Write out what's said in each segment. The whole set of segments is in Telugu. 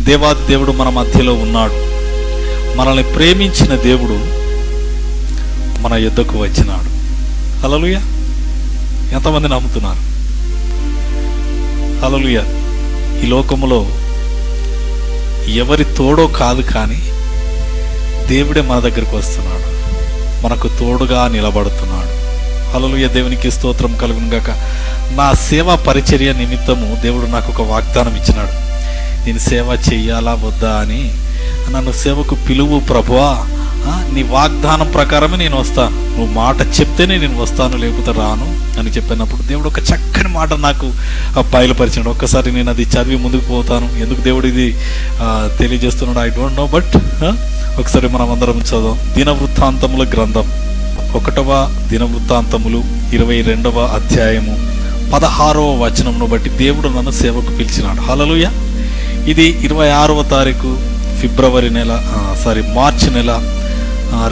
దేవాది దేవుడు మన మధ్యలో ఉన్నాడు. మనల్ని ప్రేమించిన దేవుడు మన యుద్ధకు వచ్చినాడు. హల్లెలూయా. ఎంతమంది నమ్ముతున్నారు? హల్లెలూయా. ఈ లోకములో ఎవరి తోడో కాదు, కానీ దేవుడే మన దగ్గరికి వస్తున్నాడు, మనకు తోడుగా నిలబడుతున్నాడు. హల్లెలూయా. దేవునికి స్తోత్రం కలుగును గాక. నా సేవా పరిచర్య నిమిత్తము దేవుడు నాకు ఒక వాగ్దానం ఇచ్చినాడు. నేను సేవ చెయ్యాలా వద్దా అని. నన్ను సేవకు పిలువు ప్రభువా, నీ వాగ్దానం ప్రకారమే నేను వస్తాను, నువ్వు మాట చెప్తేనే నేను వస్తాను, లేకపోతే రాను అని చెప్పినప్పుడు దేవుడు ఒక చక్కని మాట నాకు బయలుపరిచాడు. ఒక్కసారి నేను అది చదివి ముందుకు పోతాను. ఎందుకు దేవుడు ఇది తెలియజేస్తున్నాడు ఐ డోంట్ నో, బట్ ఒకసారి మనం అందరం చదువు. దినవృత్తాంతముల గ్రంథం 1వ దినవృత్తాంతములు 22వ అధ్యాయము 16వ వచనమును బట్టి దేవుడు నన్ను సేవకు పిలిచినాడు. హల్లెలూయా. ఇది 26వ తారీఖు మార్చి నెల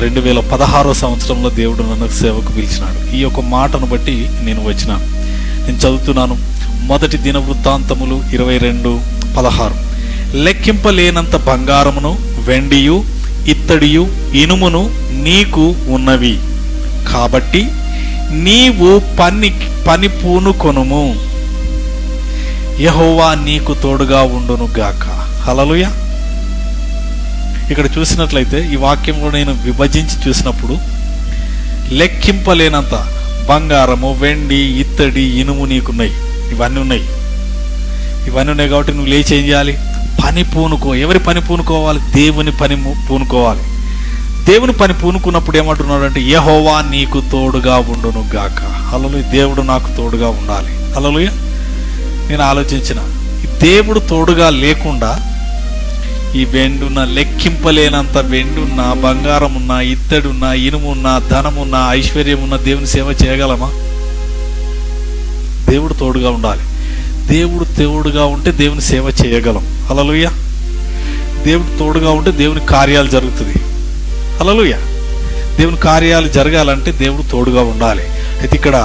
2016వ సంవత్సరంలో దేవుడు నన్ను సేవకు పిలిచినాడు. ఈ యొక్క మాటను బట్టి నేను వచ్చినాను. నేను చదువుతున్నాను. 1 దినవృత్తాంతములు 22:16. లెక్కింపలేనంత బంగారమును, వెండియు, ఇత్తడియు, ఇనుమును నీకు ఉన్నవి, కాబట్టి నీవు పని పూనుకొనుము, యెహోవా నీకు తోడుగా ఉండును గాక. హల్లెలూయా. ఇక్కడ చూసినట్లయితే ఈ వాక్యం కూడా నేను విభజించి చూసినప్పుడు లెక్కింపలేనంత బంగారము, వెండి, ఇత్తడి, ఇనుము నీకున్నాయి. ఇవన్నీ ఉన్నాయి కాబట్టి నువ్వు లేచి ఏం చేయాలి? పని పూనుకో. ఎవరి పని పూనుకోవాలి? దేవుని పని పూనుకోవాలి. దేవుని పని పూనుకున్నప్పుడు ఏమంటున్నాడు అంటే యెహోవా నీకు తోడుగా ఉండును గాక. హల్లెలూయా. దేవుడు నాకు తోడుగా ఉండాలి. హల్లెలూయా. నేను ఆలోచించిన, దేవుడు తోడుగా లేకుండా ఈ వెండున్న, లెక్కింపలేనంత వెండున్న, బంగారం ఉన్న, ఇత్తడున్న, ఇనుమున్న, ధనమున్న, ఐశ్వర్యం ఉన్న దేవుని సేవ చేయగలమా? దేవుడు తోడుగా ఉండాలి. దేవుడు తోడుగా ఉంటే దేవుని సేవ చేయగలం. హల్లెలూయా. దేవుడు తోడుగా ఉంటే దేవుని కార్యాలు జరుగుతుంది. హల్లెలూయా. దేవుని కార్యాలు జరగాలంటే దేవుడు తోడుగా ఉండాలి. అయితే ఇక్కడ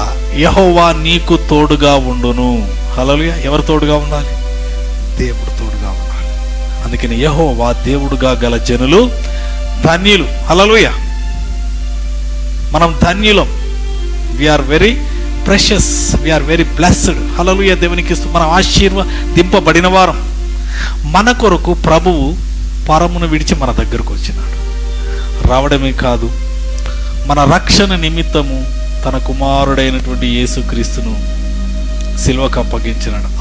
యెహోవా నీకు తోడుగా ఉండును. హల్లెలూయా. ఎవరు తోడుగా ఉండాలి? దేవుడు తోడుగా ఉండాలి. అందుకని యెహోవా దేవుడుగా గల జనులు ధన్యులు. హల్లెలూయా. మనం ధన్యులం. We are very precious, we are very blessed. Hallelujah. దేవునికి మనం ఆశీర్వదింపబడిన వారం. మన కొరకు ప్రభువు పరమును విడిచి మన దగ్గరకు వచ్చినాడు. రావడమే కాదు, మన రక్షణ నిమిత్తము తన కుమారుడైనటువంటి యేసుక్రీస్తును సిలువకు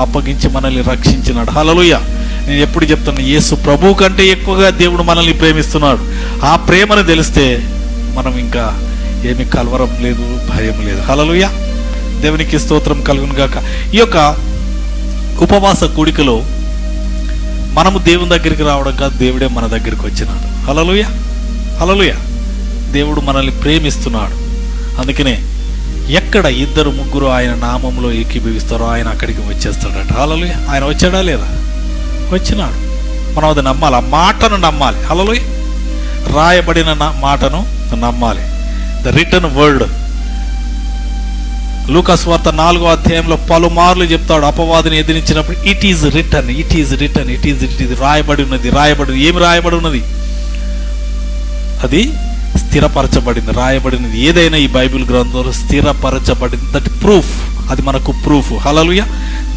అప్పగించి మనల్ని రక్షించినాడు. హల్లెలూయా. నేను ఎప్పుడు చెప్తాను, యేసు ప్రభువు కంటే ఎక్కువగా దేవుడు మనల్ని ప్రేమిస్తున్నాడు. ఆ ప్రేమను తెలిస్తే మనం ఇంకా ఏమి కలవరం లేదు, భయం లేదు. హల్లెలూయా. దేవునికి స్తోత్రం కలుగును గాక. ఈ యొక్క ఉపవాస కూడికలో మనము దేవుని దగ్గరికి రావడం కాదు, దేవుడే మన దగ్గరికి వచ్చినాడు. హల్లెలూయా. హల్లెలూయా. దేవుడు మనల్ని ప్రేమిస్తున్నాడు. అందుకనే ఎక్కడ 2-3 ఆయన నామంలో ఏకీభవిస్తారో ఆయన అక్కడికి వచ్చేస్తాడట. హల్లెలూయా. ఆయన వచ్చాడా లేదా? వచ్చినాడు. మనం అది నమ్మాలి, ఆ మాటను నమ్మాలి. హల్లెలూయా. రాయబడిన మాటను నమ్మాలి. The return word. లూకా సువార్త 4వ అధ్యాయంలో పలుమార్లు చెప్తాడు, అపవాదిని ఎదిరించినప్పుడు it is written, it is written, it is రాయబడి ఉన్నది. ఏమి రాయబడి ఉన్నది? అది స్థిరపరచబడింది. రాయబడినది ఏదైనా ఈ బైబిల్ గ్రంథంలో స్థిరపరచబడింది. దట్ ప్రూఫ్, అది మనకు ప్రూఫ్. హల్లెలూయా.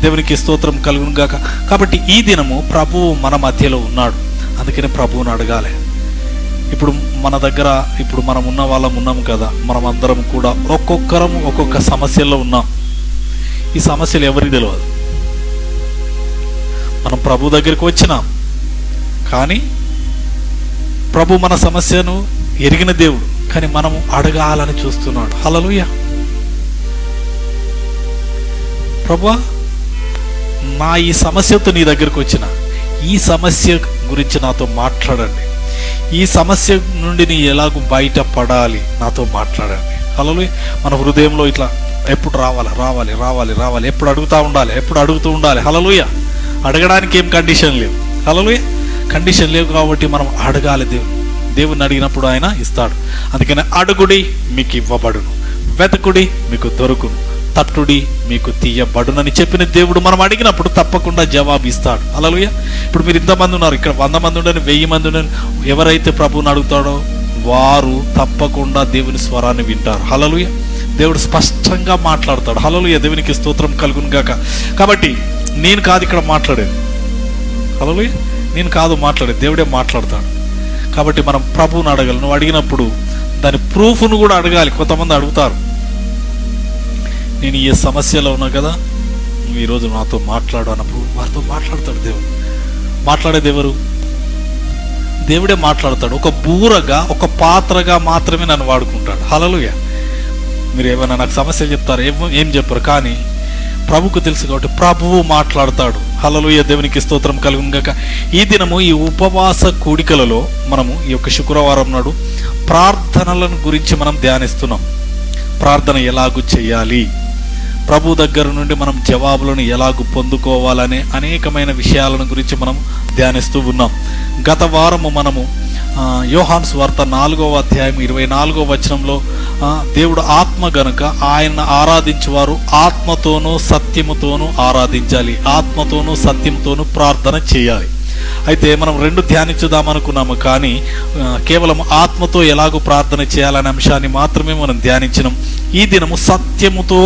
దేవునికి స్తోత్రం కలుగును గాక. కాబట్టి ఈ దినము ప్రభువు మన మధ్యలో ఉన్నాడు. అందుకని ప్రభువుని అడగాలి. ఇప్పుడు మన దగ్గర మనం ఉన్న వాళ్ళం ఉన్నాం కదా, మనం అందరం కూడా ఒక్కొక్కరం ఒక్కొక్క సమస్యల్లో ఉన్నాం. ఈ సమస్యలు ఎవరికి తెలియదు. మనం ప్రభు దగ్గరికి వచ్చినాం, కానీ ప్రభు మన సమస్యను ఎరిగిన దేవుడు, కానీ మనము అడగాలని చూస్తున్నాడు. హల్లెలూయా. ప్రభువా, నా ఈ సమస్యతో నీ దగ్గరికి వచ్చిన, ఈ సమస్య గురించి నాతో మాట్లాడండి. ఈ సమస్య నుండి నీ ఎలాగూ బయటపడాలి, నాతో మాట్లాడండి. హల్లెలూయా. మన హృదయంలో ఇట్లా ఎప్పుడు రావాలి, ఎప్పుడు అడుగుతూ ఉండాలి. హల్లెలూయా. అడగడానికి ఏం కండిషన్ లేవు. హల్లెలూయా. కండిషన్ లేవు కాబట్టి మనం అడగాలి. దేవుని అడిగినప్పుడు ఆయన ఇస్తాడు. అందుకని అడుగుడి మీకు ఇవ్వబడును, వెతకుడి మీకు దొరుకును, తట్టుడి మీకు తీయబడునని చెప్పిన దేవుడు మనం అడిగినప్పుడు తప్పకుండా జవాబు ఇస్తాడు. హల్లెలూయా. ఇప్పుడు మీరు ఇంతమంది ఉన్నారు, ఇక్కడ 100 మంది ఉండని 1000 మంది ఉండని, ఎవరైతే ప్రభువుని అడుగుతాడో వారు తప్పకుండా దేవుని స్వరాన్ని వింటారు. హల్లెలూయా. దేవుడు స్పష్టంగా మాట్లాడతాడు. హల్లెలూయా. దేవునికి స్తోత్రం కలుగును గాక. కాబట్టి నేను కాదు ఇక్కడ మాట్లాడేది. హల్లెలూయా. నేను కాదు మాట్లాడేది, దేవుడే మాట్లాడతాడు. కాబట్టి మనం ప్రభువుని అడగాలి. నువ్వు అడిగినప్పుడు దాని ప్రూఫ్ను కూడా అడగాలి. కొంతమంది అడుగుతారు, నేను ఈ సమస్యలో ఉన్నా కదా, నువ్వు ఈరోజు నాతో మాట్లాడు అన్నప్పుడు వారితో మాట్లాడతాడు దేవుడు. మాట్లాడేది ఎవరు? దేవుడే మాట్లాడతాడు. ఒక బూరగా, ఒక పాత్రగా మాత్రమే నన్ను వాడుకుంటాడు. హల్లెలూయా. మీరు ఏమైనా నాకు సమస్యలు చెప్తారు, ఏం చెప్పరు, కానీ ప్రభుకు తెలుసు కాబట్టి ప్రభువు మాట్లాడతాడు. హల్లెలూయా. దేవునికి స్తోత్రం కలుగును గాక. ఈ దినము ఈ ఉపవాస కూడికలలో మనము ఈ యొక్క శుక్రవారం నాడు ప్రార్థనలను గురించి మనం ధ్యానిస్తున్నాం. ప్రార్థన ఎలాగూ చేయాలి, ప్రభు దగ్గర నుండి మనం జవాబులను ఎలాగూ పొందుకోవాలనే అనేకమైన విషయాలను గురించి మనం ధ్యానిస్తూ ఉన్నాం. గత వారము మనము యోహాను సువార్త 4వ అధ్యాయం 24వ వచనంలో దేవుడు ఆత్మ గనుక ఆయన ఆరాధించేవారు ఆత్మతోనూ సత్యముతోనూ ఆరాధించాలి, ఆత్మతోనూ సత్యంతోనూ ప్రార్థన చేయాలి. అయితే మనం 2 ధ్యానించుదామనుకున్నాము, కానీ కేవలం ఆత్మతో ఎలాగో ప్రార్థన చేయాలనే అంశాన్ని మాత్రమే మనం ధ్యానించినాం. ఈ దినము సత్యముతో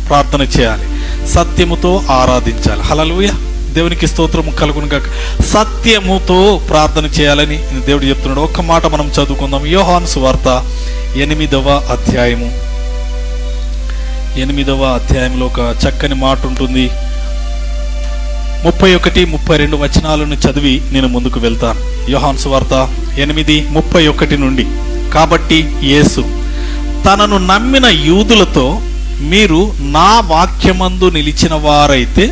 ప్రార్థన చేయాలి, సత్యముతో ఆరాధించాలి. హల్లెలూయా. దేవునికి స్తోత్రము కలుగును గాక. సత్యముతో ప్రార్థన చేయాలని దేవుడు చెప్తున్నాడు. ఒక్క మాట మనం చదువుకుందాం. యోహాను సువార్త 8వ అధ్యాయము 8వ అధ్యాయంలో ఒక చక్కని మాట ఉంటుంది. 31, 32 వచనాలను చదివి నేను ముందుకు వెళ్తాను. యోహాను సువార్త 8:31 నుండి. కాబట్టి యేసు తనను నమ్మిన యూదులతో, మీరు నా వాక్యమందు నిలిచిన వారైతే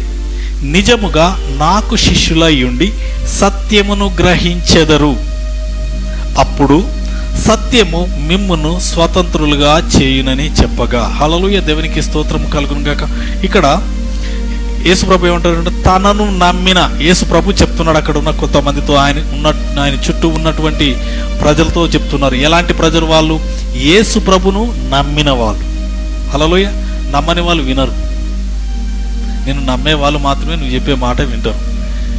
నిజముగా నాకు శిష్యులై ఉండి సత్యమును గ్రహించెదరు, అప్పుడు సత్యము మిమ్మును స్వతంత్రులుగా చేయునని చెప్పగా. హల్లెలూయా. దేవునికి స్తోత్రము కలుగును గాక. ఇక్కడ యేసుప్రభు ఏమంటారంటే తనను నమ్మిన. యేసుప్రభు చెప్తున్నాడు అక్కడ ఉన్న కొంతమందితో, ఆయన చుట్టూ ఉన్నటువంటి ప్రజలతో చెప్తున్నారు. ఎలాంటి ప్రజలు వాళ్ళు? యేసుప్రభును నమ్మిన వాళ్ళు. హల్లెలూయా. నమ్మని వాళ్ళు వినరు. నిన్ను నమ్మే వాళ్ళు మాత్రమే నువ్వు చెప్పే మాట వింటారు.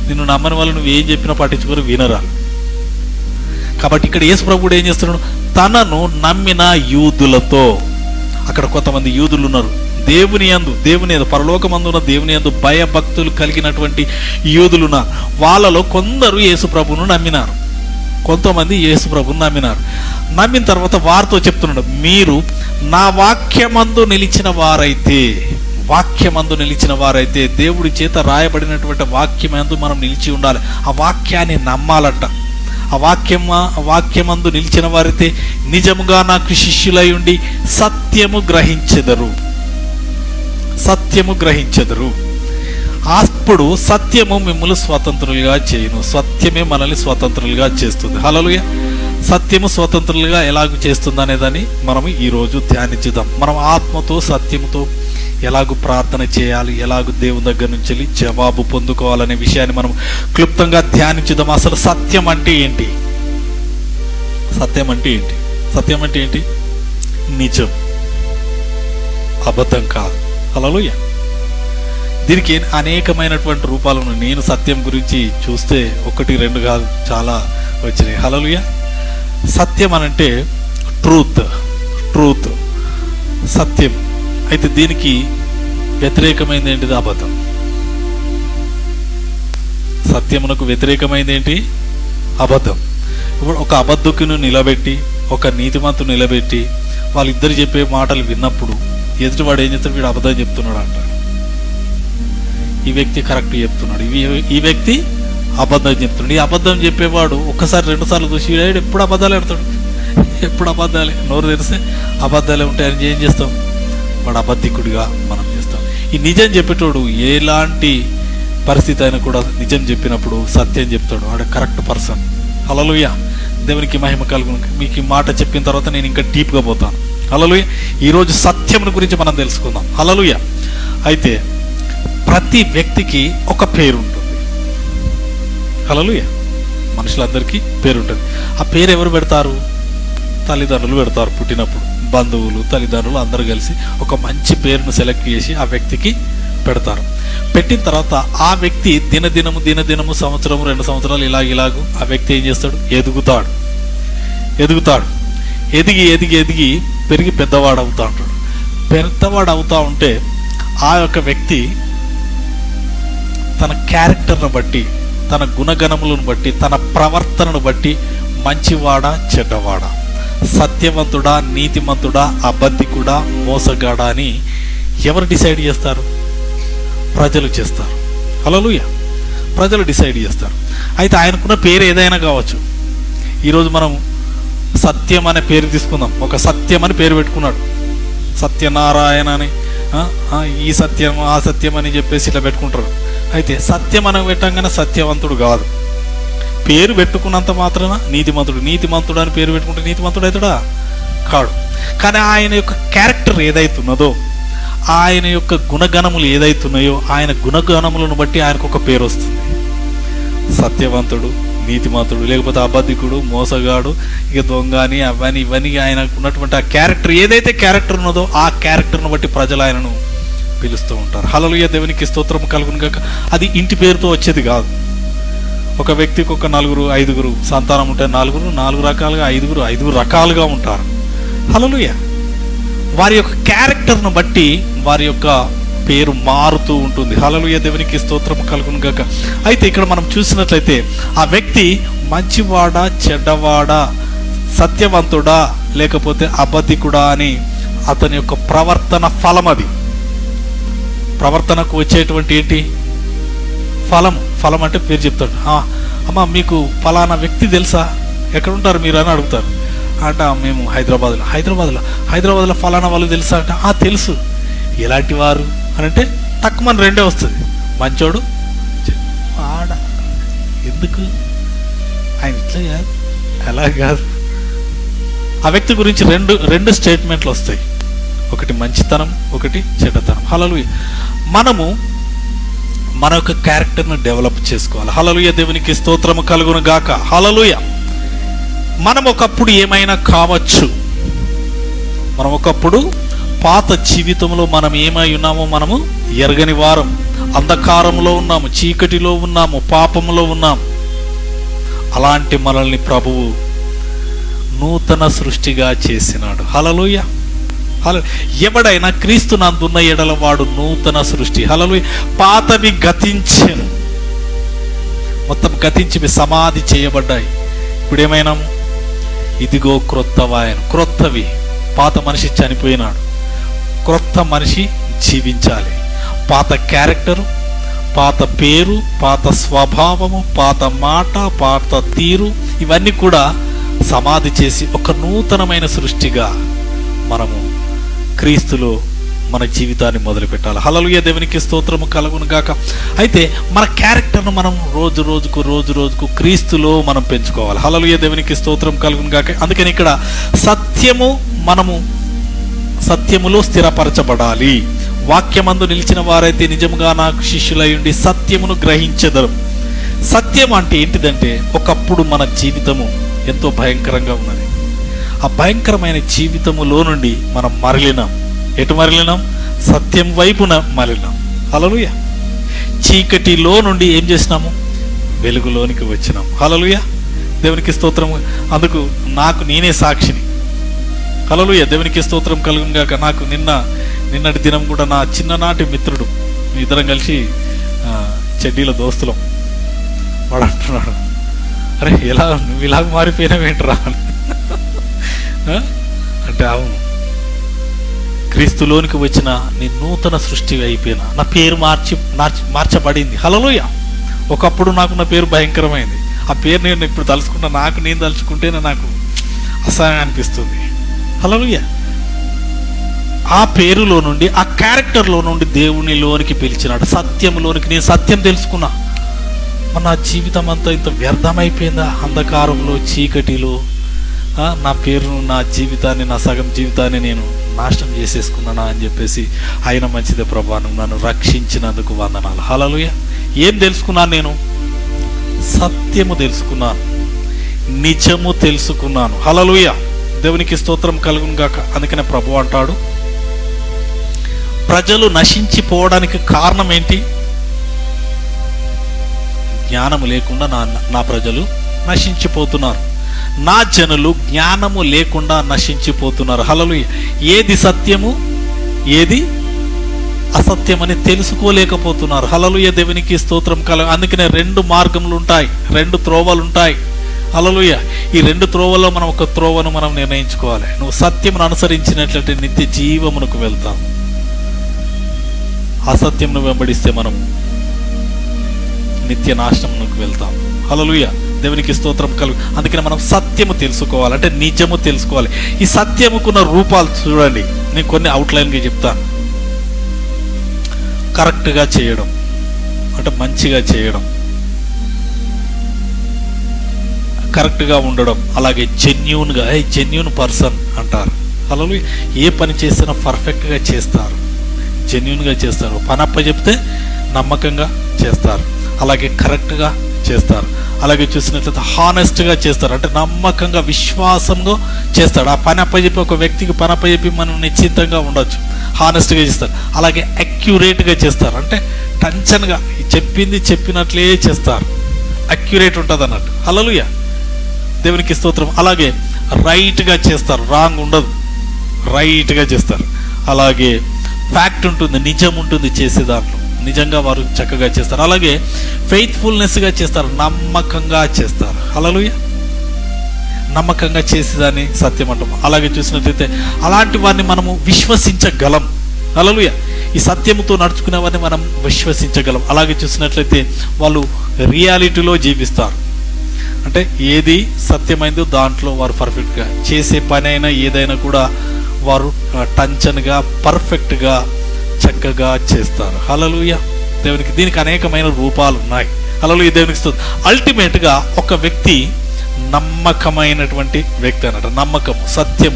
నిన్ను నమ్మని వాళ్ళు నువ్వు ఏం చెప్పినా పట్టించుకోరు, వినరా. కాబట్టి ఇక్కడ యేసుప్రభుడు ఏం చేస్తున్నాడు? తనను నమ్మిన యూదులతో. అక్కడ కొంతమంది యూదులు ఉన్నారు. దేవుని యందు పరలోకమందున్న దేవుని యందు భయభక్తులు కలిగినటువంటి యూదులున్న వాళ్ళలో కొందరు యేసుప్రభును నమ్మినారు, కొంతమంది యేసుప్రభును నమ్మినారు. నమ్మిన తర్వాత వారితో చెప్తున్నాడు, మీరు నా వాక్యమందు నిలిచిన వారైతే, దేవుడి చేత రాయబడినటువంటి వాక్యమందు మనం నిలిచి ఉండాలి. ఆ వాక్యాన్ని నమ్మాలంట. ఆ వాక్యమందు నిలిచిన వారైతే నిజముగా నాకు శిష్యులై ఉండి సత్యము గ్రహించెదరు. అప్పుడు సత్యము మిమ్మల్ని స్వతంత్రులుగా చేయును. సత్యమే మనల్ని స్వతంత్రులుగా చేస్తుంది. హల్లెలూయా. సత్యము స్వతంత్రులుగా ఎలాగూ చేస్తుంది అనేదాన్ని మనము ఈరోజు ధ్యానించుదాం. మనం ఆత్మతో సత్యముతో ఎలాగూ ప్రార్థన చేయాలి, ఎలాగూ దేవుని దగ్గర నుంచి వెళ్ళి జవాబు పొందుకోవాలనే విషయాన్ని మనం క్లుప్తంగా ధ్యానించుదాం. అసలు సత్యం అంటే ఏంటి? సత్యం అంటే ఏంటి? నిజం, అబద్ధం కాదు. హల్లెలూయా. దీనికి అనేకమైనటువంటి రూపాలను నేను సత్యం గురించి చూస్తే 1, 2 కాదు, చాలా వచ్చినాయి. హల్లెలూయా. సత్యం అనంటే ట్రూత్, సత్యం. అయితే దీనికి వ్యతిరేకమైంది ఏంటిది? అబద్ధం. సత్యమునకు వ్యతిరేకమైంది ఏంటి? అబద్ధం. ఇప్పుడు ఒక అబద్ధకును నిలబెట్టి, ఒక నీతిమంతుని నిలబెట్టి వాళ్ళిద్దరు చెప్పే మాటలు విన్నప్పుడు ఎదుటివాడు ఏం చేస్తాడు? వీడు అబద్ధం చెప్తున్నాడు అంటాడు. ఈ వ్యక్తి కరెక్ట్ చెప్తున్నాడు, ఈ వ్యక్తి అబద్ధం చెప్తున్నాడు. ఈ అబద్ధం చెప్పేవాడు ఒక్కసారి 2 సార్లు చూసి ఎప్పుడు అబద్ధాలు ఆడతాడు, ఎప్పుడు అబద్ధాలే. నోరు తెరిస్తే అబద్ధాలే ఉంటాయని ఏం చేస్తాం? వాడు అబద్ధికుడిగా మనం చేస్తాం. ఈ నిజం చెప్పేటోడు ఎలాంటి పరిస్థితి అయినా కూడా నిజం చెప్పినప్పుడు సత్యం చెప్తాడు. వాడు కరెక్ట్ పర్సన్. హల్లెలూయా. దేవునికి మహిమ కలుగును. మీకు ఈ మాట చెప్పిన తర్వాత నేను ఇంకా డీప్గా పోతాను. హల్లెలూయా. ఈరోజు సత్యం గురించి మనం తెలుసుకుందాం. హల్లెలూయా. అయితే ప్రతి వ్యక్తికి ఒక పేరు ఉంటుంది. హల్లెలూయా. మనుషులందరికీ పేరు ఉంటుంది. ఆ పేరు ఎవరు పెడతారు? తల్లిదండ్రులు పెడతారు పుట్టినప్పుడు. బంధువులు, తల్లిదండ్రులు అందరూ కలిసి ఒక మంచి పేరును సెలెక్ట్ చేసి ఆ వ్యక్తికి పెడతారు. పెట్టిన తర్వాత ఆ వ్యక్తి దినదినము సంవత్సరం 2 సంవత్సరాలు ఇలాగూ ఆ వ్యక్తి ఏం చేస్తాడు, ఎదుగుతాడు. ఎదిగి పెరిగి పెద్దవాడు అవుతా ఉంటాడు. పెద్దవాడు అవుతా ఉంటే ఆ యొక్క వ్యక్తి తన క్యారెక్టర్ను బట్టి, తన గుణగణములను బట్టి, తన ప్రవర్తనను బట్టి మంచివాడా చెడ్డవాడా, సత్యవంతుడా నీతిమంతుడా అబద్ధికుడా మోసగాడా అని ఎవరు డిసైడ్ చేస్తారు? ప్రజలు చేస్తారు. హల్లెలూయా. ప్రజలు డిసైడ్ చేస్తారు. అయితే ఆయనకున్న పేరు ఏదైనా కావచ్చు. ఈరోజు మనం సత్యం అనే పేరు తీసుకుందాం. ఒక సత్యం అని పేరు పెట్టుకున్నాడు, సత్యనారాయణ అని. ఈ సత్యం ఆ సత్యం అని చెప్పేసి ఇట్లా పెట్టుకుంటారు. అయితే సత్యం అని పెట్టంగానే సత్యవంతుడు కాదు. పేరు పెట్టుకున్నంత మాత్రాన నీతిమంతుడు అని పేరు పెట్టుకుంటే నీతిమంతుడు అవుతాడా? కాడు. కానీ ఆయన యొక్క క్యారెక్టర్ ఏదైతున్నదో, ఆయన యొక్క గుణగణములు ఏదైతున్నాయో, ఆయన గుణగణములను బట్టి ఆయనకు ఒక పేరు వస్తుంది. సత్యవంతుడు, నీతిమంతుడు, లేకపోతే అబద్ధికుడు, మోసగాడు, ఇక దొంగ అని అవన్నీ ఇవన్నీ ఆయనకు ఉన్నటువంటి ఆ క్యారెక్టర్ ఏదైతే క్యారెక్టర్ ఉన్నదో ఆ క్యారెక్టర్ను బట్టి ప్రజలు ఆయనను పిలుస్తూ ఉంటారు. హల్లెలూయా. దేవునికి స్తోత్రం కలుగును గాక. అది ఇంటి పేరుతో వచ్చేది కాదు. ఒక వ్యక్తికి ఒక 4-5 సంతానం ఉంటే 4 రకాలుగా, 5 రకాలుగా ఉంటారు. హల్లెలూయా. వారి యొక్క క్యారెక్టర్ను బట్టి వారి యొక్క పేరు మారుతూ ఉంటుంది. హల్లెలూయా. దేవునికి స్తోత్రం కలుగును గాక. అయితే ఇక్కడ మనం చూసినట్లయితే ఆ వ్యక్తి మంచివాడా చెడ్డవాడా, సత్యవంతుడా లేకపోతే అబద్ధికుడా అని అతని యొక్క ప్రవర్తన ఫలం. అది ప్రవర్తనకు వచ్చేటువంటి ఏంటి ఫలం అంటే పేరు చెప్తాడు. అమ్మ మీకు ఫలానా వ్యక్తి తెలుసా, ఎక్కడుంటారు మీరు అని అడుగుతారు. అంట మేము హైదరాబాద్లో ఫలానా వాళ్ళు తెలుసా అంటే తెలుసు. ఎలాంటి వారు అని అంటే తక్కువ 2 వస్తుంది. మంచోడు ఆడ, ఎందుకు ఆయన ఇట్లా కాదు అలా కాదు. ఆ వ్యక్తి గురించి రెండు స్టేట్మెంట్లు వస్తాయి. ఒకటి మంచితనం, ఒకటి చెడ్డతనం. హల్లెలూయా. మనము మన యొక్క క్యారెక్టర్ను డెవలప్ చేసుకోవాలి. హల్లెలూయా. దేవునికి స్తోత్రము కలుగును గాక. హల్లెలూయా. మనం ఒకప్పుడు ఏమైనా కావచ్చు. మనం ఒకప్పుడు పాత జీవితంలో మనం ఏమై ఉన్నామో మనము ఎరగని వారం, అంధకారంలో ఉన్నాము, చీకటిలో ఉన్నాము, పాపంలో ఉన్నాము. అలాంటి మనల్ని ప్రభువు నూతన సృష్టిగా చేసినాడు. హల్లెలూయా. ఎవడైనా క్రీస్తు నందున్న ఎడల వాడు నూతన సృష్టి. హల్లెలూయా. పాతవి గతించెను, మొత్తం గతించి సమాధి చేయబడ్డాయి. ఇప్పుడు ఏమైనాము, ఇదిగో క్రొత్తవి. పాత మనిషి చనిపోయినాడు, క్రొత్త మనిషి జీవించాలి. పాత క్యారెక్టరు, పాత పేరు, పాత స్వభావము, పాత మాట, పాత తీరు ఇవన్నీ కూడా సమాధి చేసి ఒక నూతనమైన సృష్టిగా మనము క్రీస్తులో మన జీవితాన్ని మొదలు పెట్టాలి. హల్లెలూయా. దేవునికి స్తోత్రము కలుగును గాక. అయితే మన క్యారెక్టర్ను మనం రోజు రోజుకు క్రీస్తులో మనం పెంచుకోవాలి. హల్లెలూయా. దేవునికి స్తోత్రం కలుగును గాక. అందుకని ఇక్కడ మనము సత్యములో స్థిరపరచబడాలి. వాక్యమందు నిలిచిన వారైతే నిజముగా నాకు శిష్యులై ఉండి సత్యమును గ్రహించెదరు. సత్యం అంటే ఏంటిదంటే, ఒకప్పుడు మన జీవితము ఎంతో భయంకరంగా ఉన్నది. ఆ భయంకరమైన జీవితములో నుండి మనం మరలినాం. ఎటు మరలినాం? సత్యం వైపున మరలినాం. హల్లెలూయా. చీకటిలో నుండి ఏం చేసినాము? వెలుగులోనికి వచ్చినాం. హల్లెలూయా. దేవునికి స్తోత్రం. అందుకు నాకు నేనే సాక్షిని. హల్లెలూయా. దేవునికి స్తోత్రం కలుగును గాక. నాకు నిన్నటి దినం కూడా నా చిన్ననాటి మిత్రుడు, ఇద్దరం కలిసి చెడ్డీల దోస్తులం. వాడు అంటున్నాడు, అరే నువ్వు ఇలాగ మారిపోయినావేంట్రా అంటే, అవును, క్రీస్తులోనికి వచ్చిన నీ నూతన సృష్టి అయిపోయినా, నా పేరు మార్చబడింది. హల్లెలూయా. ఒకప్పుడు నాకు నా పేరు భయంకరమైంది. ఆ పేరు నేను ఇప్పుడు తలుచుకుంటా, నేను తలుచుకుంటేనే నాకు అసహ్యం అనిపిస్తుంది. హల్లెలూయా. ఆ పేరులో నుండి, ఆ క్యారెక్టర్లో నుండి దేవునిలోనికి పిలిచినాడు. సత్యంలోనికి. నేను సత్యం తెలుసుకున్నా. నా జీవితం అంతా ఇంత వ్యర్థమైపోయిందా? అంధకారంలో, చీకటిలో నా పేరును, నా జీవితాన్ని, నా సగం జీవితాన్ని నేను నాశనం చేసేసుకున్నానా అని చెప్పేసి, ఆయన మంచిదే ప్రభా, నన్ను రక్షించినందుకు వందనాలు. హల్లెలూయా. ఏం తెలుసుకున్నాను నేను? సత్యము తెలుసుకున్నాను, నిజము తెలుసుకున్నాను. హల్లెలూయా. దేవునికి స్తోత్రం కలుగును గాక. అందుకనే ప్రభు అంటాడు, ప్రజలు నశించిపోవడానికి కారణం ఏంటి? జ్ఞానము లేకుండా నా ప్రజలు నశించిపోతున్నారు, నా జనులు జ్ఞానము లేకుండా నశించిపోతున్నారు. హల్లెలూయా. ఏది సత్యము ఏది అసత్యమని తెలుసుకోలేకపోతున్నారు. హల్లెలూయా. దేవునికి స్తోత్రం కలుగు. అందుకనే 2 మార్గములు ఉంటాయి, 2 త్రోవలు ఉంటాయి. హల్లెలూయా. ఈ 2 త్రోవల్లో మనం ఒక త్రోవను మనం నిర్ణయించుకోవాలి. నువ్వు సత్యమును అనుసరించినట్లయితే నిత్య జీవమునకు వెళ్తావు. అసత్యమును వెంబడిస్తే మనం నిత్య నాశనమునకు వెళ్తాం. హల్లెలూయా. దేవునికి స్తోత్రం కలుగు. అందుకని మనం సత్యము తెలుసుకోవాలి, అంటే నిజము తెలుసుకోవాలి. ఈ సత్యముకున్న రూపాలు చూడండి, నేను కొన్ని అవుట్లైన్గా చెప్తాను. కరెక్ట్గా చేయడం, అంటే మంచిగా చేయడం, కరెక్ట్గా ఉండడం, అలాగే జెన్యూన్ పర్సన్ అంటారు. హల్లెలూయా. ఏ పని చేసినా పర్ఫెక్ట్గా చేస్తారు, జెన్యూన్గా చేస్తారు. పని అప్పచెప్తే నమ్మకంగా చేస్తారు, అలాగే కరెక్ట్గా చేస్తారు. అలాగే చూసినట్లయితే హానెస్ట్గా చేస్తారు, అంటే నమ్మకంగా విశ్వాసంగా చేస్తాడు. ఆ పని అప్పచెప్పి ఒక వ్యక్తికి పని అప్పచెప్పి మనం నిశ్చింతంగా ఉండొచ్చు, హానెస్ట్గా చేస్తారు. అలాగే అక్యురేట్గా చేస్తారు, అంటే టెన్షన్గా చెప్పింది చెప్పినట్లే చేస్తారు, అక్యురేట్ ఉంటుంది అన్నట్టు. హల్లెలూయా. దేవునికి స్తోత్రం. అలాగే రైట్గా చేస్తారు, రాంగ్ ఉండదు, రైట్గా చేస్తారు. అలాగే ఫ్యాక్ట్ ఉంటుంది, నిజం ఉంటుంది చేసే దాంట్లో, నిజంగా వారు చక్కగా చేస్తారు. అలాగే ఫెయిత్ఫుల్నెస్గా చేస్తారు, నమ్మకంగా చేస్తారు. హల్లెలూయా. నమ్మకంగా చేసేదాన్ని సత్యం అంటాం. అలాగే చూసినట్లయితే అలాంటి వారిని మనము విశ్వసించగలం. హల్లెలూయా. ఈ సత్యముతో నడుచుకునే వారిని మనం విశ్వసించగలం. అలాగే చూసినట్లయితే వాళ్ళు రియాలిటీలో జీవిస్తారు, అంటే ఏది సత్యమైందో దాంట్లో వారు పర్ఫెక్ట్గా చేసే పని అయినా ఏదైనా కూడా వారు టెన్షన్గా పర్ఫెక్ట్గా చక్కగా చేస్తారు. హల్లెలూయా. దీనికి అనేకమైన రూపాలు ఉన్నాయి. హల్లెలూయా. దేవునికి అల్టిమేట్గా ఒక వ్యక్తి నమ్మకమైనటువంటి వ్యక్తి అన్నట్టు. నమ్మకం, సత్యం,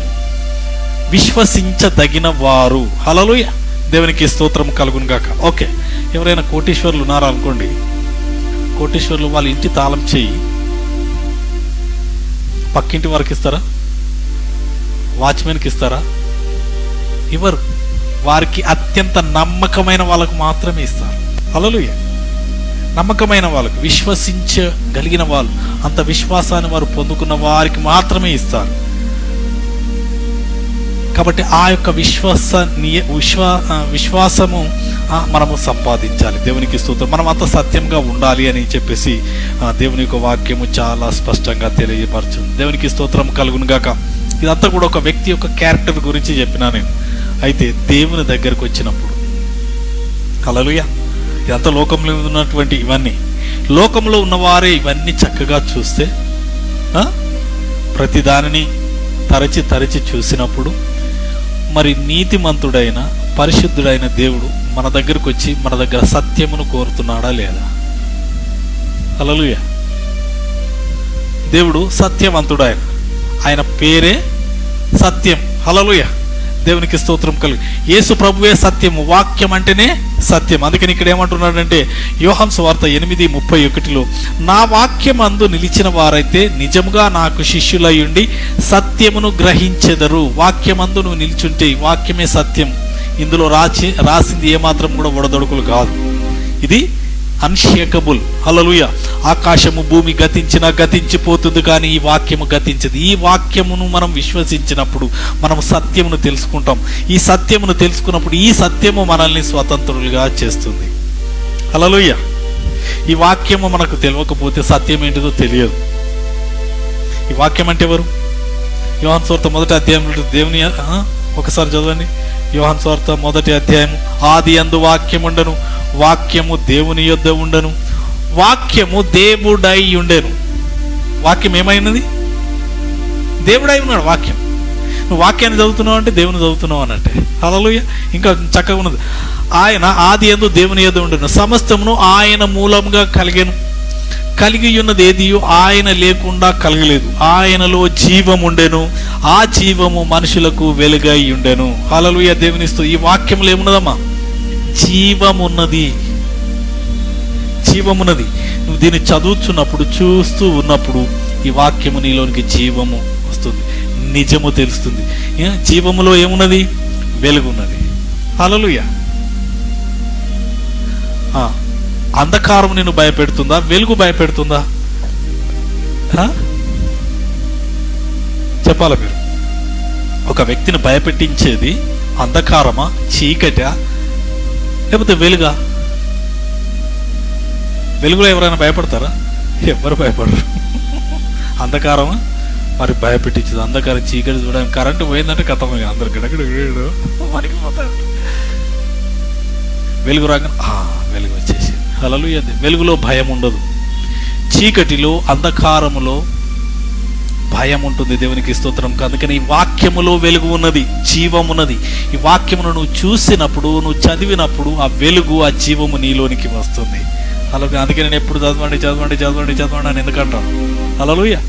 విశ్వసించదగిన వారు. హల్లెలూయా. దేవునికి స్తోత్రం కలుగును గాక. ఓకే, ఎవరైనా కోటీశ్వరులు ఉన్నారా అనుకోండి. కోటీశ్వరులు వాళ్ళ ఇంటి తాళం చేయి పక్కింటి వారికి ఇస్తారా? వాచ్మెన్కి ఇస్తారా? ఇవ్వరు. వారికి అత్యంత నమ్మకమైన వాళ్ళకు మాత్రమే ఇస్తారు. హల్లెలూయా. నమ్మకమైన వాళ్ళకు, విశ్వసించగలిగిన వాళ్ళు, అంత విశ్వాసాన్ని వారు పొందుకున్న వారికి మాత్రమే ఇస్తారు. కాబట్టి ఆ యొక్క విశ్వాసము మనము సంపాదించాలి. దేవునికి స్తోత్రం. మనం అంత సత్యంగా ఉండాలి అని చెప్పేసి దేవుని యొక్క వాక్యము చాలా స్పష్టంగా తెలియపరచుంది. దేవునికి స్తోత్రం కలుగును గాక. ఇదంతా కూడా ఒక వ్యక్తి యొక్క క్యారెక్టర్ గురించి చెప్పినా నేను. అయితే దేవుని దగ్గరకు వచ్చినప్పుడు, హల్లెలూయా, ఇదంతా లోకంలో ఉన్నటువంటి ఇవన్నీ, లోకంలో ఉన్నవారే ఇవన్నీ చక్కగా చూస్తే, ప్రతి దానిని తరచి చూసినప్పుడు, మరి నీతిమంతుడైన పరిశుద్ధుడైన దేవుడు మన దగ్గరకు వచ్చి మన దగ్గర సత్యమును కోరుతున్నాడా లేదా? హల్లెలూయా. దేవుడు సత్యవంతుడాయన, ఆయన పేరే సత్యం. హల్లెలూయా. దేవునికి స్తోత్రం కలుగు. యేసు ప్రభువే సత్యము, వాక్యం అంటేనే సత్యం. అందుకని ఇక్కడ ఏమంటున్నాడంటే యోహాను సువార్త 8:31, నా వాక్యమందు నిలిచిన వారైతే నిజముగా నాకు శిష్యులయ్యుండి సత్యమును గ్రహించెదరు. వాక్యమందు నువ్వు నిలిచుంటే, వాక్యమే సత్యం. ఇందులో రాసింది ఏమాత్రం కూడా ఒడదొడుకులు కాదు. ఇది అన్షేకబుల్. హల్లెలూయా. ఆకాశము భూమి గతించిపోతుంది, కానీ ఈ వాక్యము గతించదు. ఈ వాక్యమును మనం విశ్వసించినప్పుడు మనం సత్యమును తెలుసుకుంటాం. ఈ సత్యమును తెలుసుకున్నప్పుడు ఈ సత్యము మనల్ని స్వతంత్రులుగా చేస్తుంది. హల్లెలూయా. ఈ వాక్యము మనకు తెలియకపోతే సత్యం ఏంటిదో తెలియదు. ఈ వాక్యం అంటే ఎవరు? యోహాను సువార్త 1వ అధ్యాయంలో దేవుని, ఒకసారి చదవండి. యోహాను సువార్త 1వ అధ్యాయం, ఆది యందు వాక్యముండెను, వాక్యము దేవుని యొద్ద ఉండెను, వాక్యము దేవుడై ఉండెను. వాక్యం ఏమైనది? దేవుడై ఉన్నాడు. వాక్యం, నువ్వు వాక్యాన్ని చదువుతున్నావు అంటే దేవుని చదువుతున్నావు అన్నట్టే. హల్లెలూయా. ఇంకా చక్కగా ఉన్నది. ఆయన ఆది యందు దేవుని యొద్ద ఉండెను, సమస్తమును ఆయన మూలంగా కలిగి ఉన్నది ఏదియు ఆయన లేకుండా కలగలేదు. ఆయనలో జీవం ఉండెను, ఆ జీవము మనుషులకు వెలుగై ఉండెను. హల్లెలూయా. దేవునిస్తూ ఈ వాక్యంలో ఏమున్నదమ్మా? జీవమున్నది. నువ్వు దీన్ని చదువుతున్నప్పుడు, చూస్తూ ఉన్నప్పుడు ఈ వాక్యము నీలోనికి జీవము వస్తుంది, నిజము తెలుస్తుంది. జీవములో ఏమున్నది? వెలుగున్నది. హల్లెలూయా. అంధకారం నిన్ను భయపెడుతుందా? వెలుగు భయపెడుతుందా? చెప్పాలా మీరు? ఒక వ్యక్తిని భయపెట్టించేది అంధకారమా, చీకటా, లేకపోతే వెలుగా? వెలుగులో ఎవరైనా భయపడతారా? ఎవరు భయపడరు. అంధకారమా మరి భయపెట్టించదు. అంధకారం, చీకటి చూడడానికి కరెంటు పోయిందంటే కథం, అందరు గడగడ మరిగిపోతారు. వెలుగు రాగానే వెలుగు వచ్చేసి హల్లెలూయా. వెలుగులో భయం ఉండదు, చీకటిలో అంధకారములో భయం ఉంటుంది. దేవునికి స్తోత్రం. అందుకని ఈ వాక్యములో వెలుగు ఉన్నది, జీవం ఉన్నది. ఈ వాక్యమును నువ్వు చూసినప్పుడు, నువ్వు చదివినప్పుడు ఆ వెలుగు, ఆ జీవము నీలోనికి వస్తుంది. అలాగే అందుకే నేను ఎప్పుడు చదవండి అని ఎందుకంటాను? హల్లెలూయా.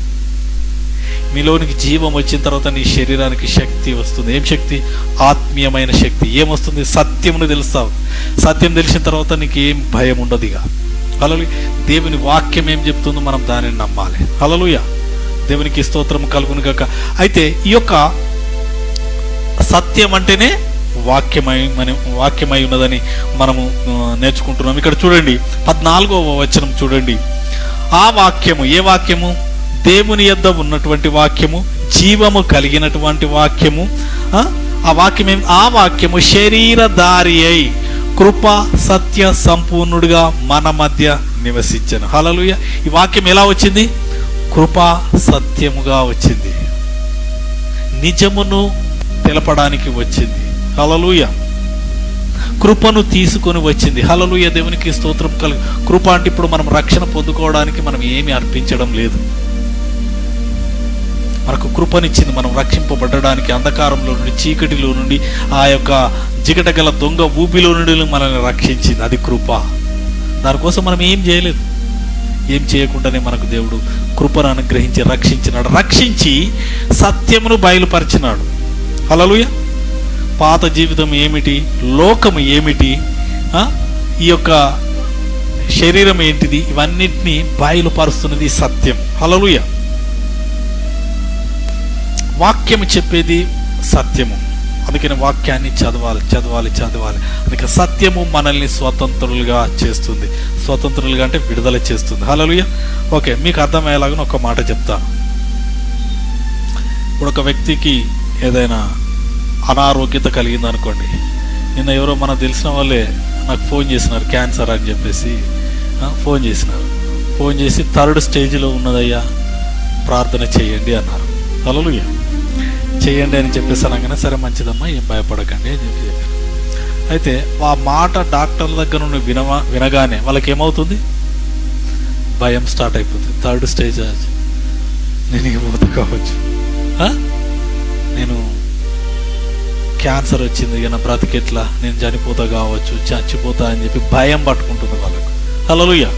మీలోనికి జీవం వచ్చిన తర్వాత నీ శరీరానికి శక్తి వస్తుంది. ఏం శక్తి? ఆత్మీయమైన శక్తి. ఏమొస్తుంది? సత్యమును తెలుస్తావు. సత్యం తెలిసిన తర్వాత నీకు ఏం భయం ఉండదు ఇక. హల్లెలూయా. దేవుని వాక్యం ఏం చెప్తుందో మనం దానిని నమ్మాలి. హల్లెలూయా. దేవునికి స్తోత్రం కలుగును గాక. అయితే ఈ యొక్క సత్యం అంటేనే వాక్యమై ఉన్నదని మనము నేర్చుకుంటున్నాం. ఇక్కడ చూడండి 14వ వచనం చూడండి. ఆ వాక్యము, ఏ వాక్యము? దేవుని యొద్ద ఉన్నటువంటి వాక్యము, జీవము కలిగినటువంటి వాక్యము. ఆ వాక్యం ఆ వాక్యము శరీరధారి అయి కృప సత్య సంపూర్ణుడిగా మన మధ్య నివసించెను. హల్లెలూయా. ఈ వాక్యం ఎలా వచ్చింది? కృపా సత్యముగా వచ్చింది, నిజమును తెలపడానికి వచ్చింది. హల్లెలూయా. కృపను తీసుకొని వచ్చింది. హల్లెలూయా. దేవునికి స్తోత్రం కలుగు. కృప అంటే ఇప్పుడు మనం రక్షణ పొందుకోవడానికి మనం ఏమి అర్పించడం లేదు. మనకు కృపనిచ్చింది మనం రక్షింపబడడానికి. అంధకారంలో నుండి, చీకటిలో నుండి, ఆ యొక్క జిగటగల దొంగ ఊబిలో నుండి మనల్ని రక్షించింది. అది కృప. దానికోసం మనం ఏం చేయలేదు. ఏం చేయకుండానే మనకు దేవుడు కృపను అనుగ్రహించి రక్షించినాడు. రక్షించి సత్యమును బయలుపరిచినాడు. హల్లెలూయా. పాత జీవితం ఏమిటి, లోకము ఏమిటి, ఈ యొక్క శరీరం ఏంటిది, ఇవన్నిటినీ బయలుపరుస్తున్నది సత్యం. హల్లెలూయా. వాక్యము చెప్పేది సత్యము. అందుకని వాక్యాన్ని చదవాలి. అందుకే సత్యము మనల్ని స్వతంత్రులుగా చేస్తుంది. స్వతంత్రులుగా అంటే విడుదల చేస్తుంది. హల్లెలూయా. ఓకే, మీకు అర్థమయ్యేలాగా ఒక మాట చెప్తాను. ఇప్పుడు ఒక వ్యక్తికి ఏదైనా అనారోగ్యత కలిగింది అనుకోండి. నిన్న ఎవరో మనకు తెలిసిన వాళ్ళే నాకు ఫోన్ చేసినారు, క్యాన్సర్ అని చెప్పేసి ఫోన్ చేసి 3rd స్టేజ్లో ఉన్నదయ్యా, ప్రార్థన చేయండి అన్నారు. హల్లెలూయా. చేయండి అని చెప్పేసి అనగానే సరే మంచిదమ్మా, ఏం భయపడకండి అని చెప్పారు. అయితే ఆ మాట డాక్టర్ల దగ్గర నుండి వినగానే వాళ్ళకి ఏమవుతుంది? భయం స్టార్ట్ అయిపోతుంది. 3rd స్టేజ్, నేను ఏమవుతా కావచ్చు, నేను క్యాన్సర్ వచ్చింది, ఇక నా బ్రతికెట్లా, నేను చనిపోతా కావచ్చు, చచ్చిపోతా అని చెప్పి భయం పట్టుకుంటుంది వాళ్ళకు. హల్లెలూయా.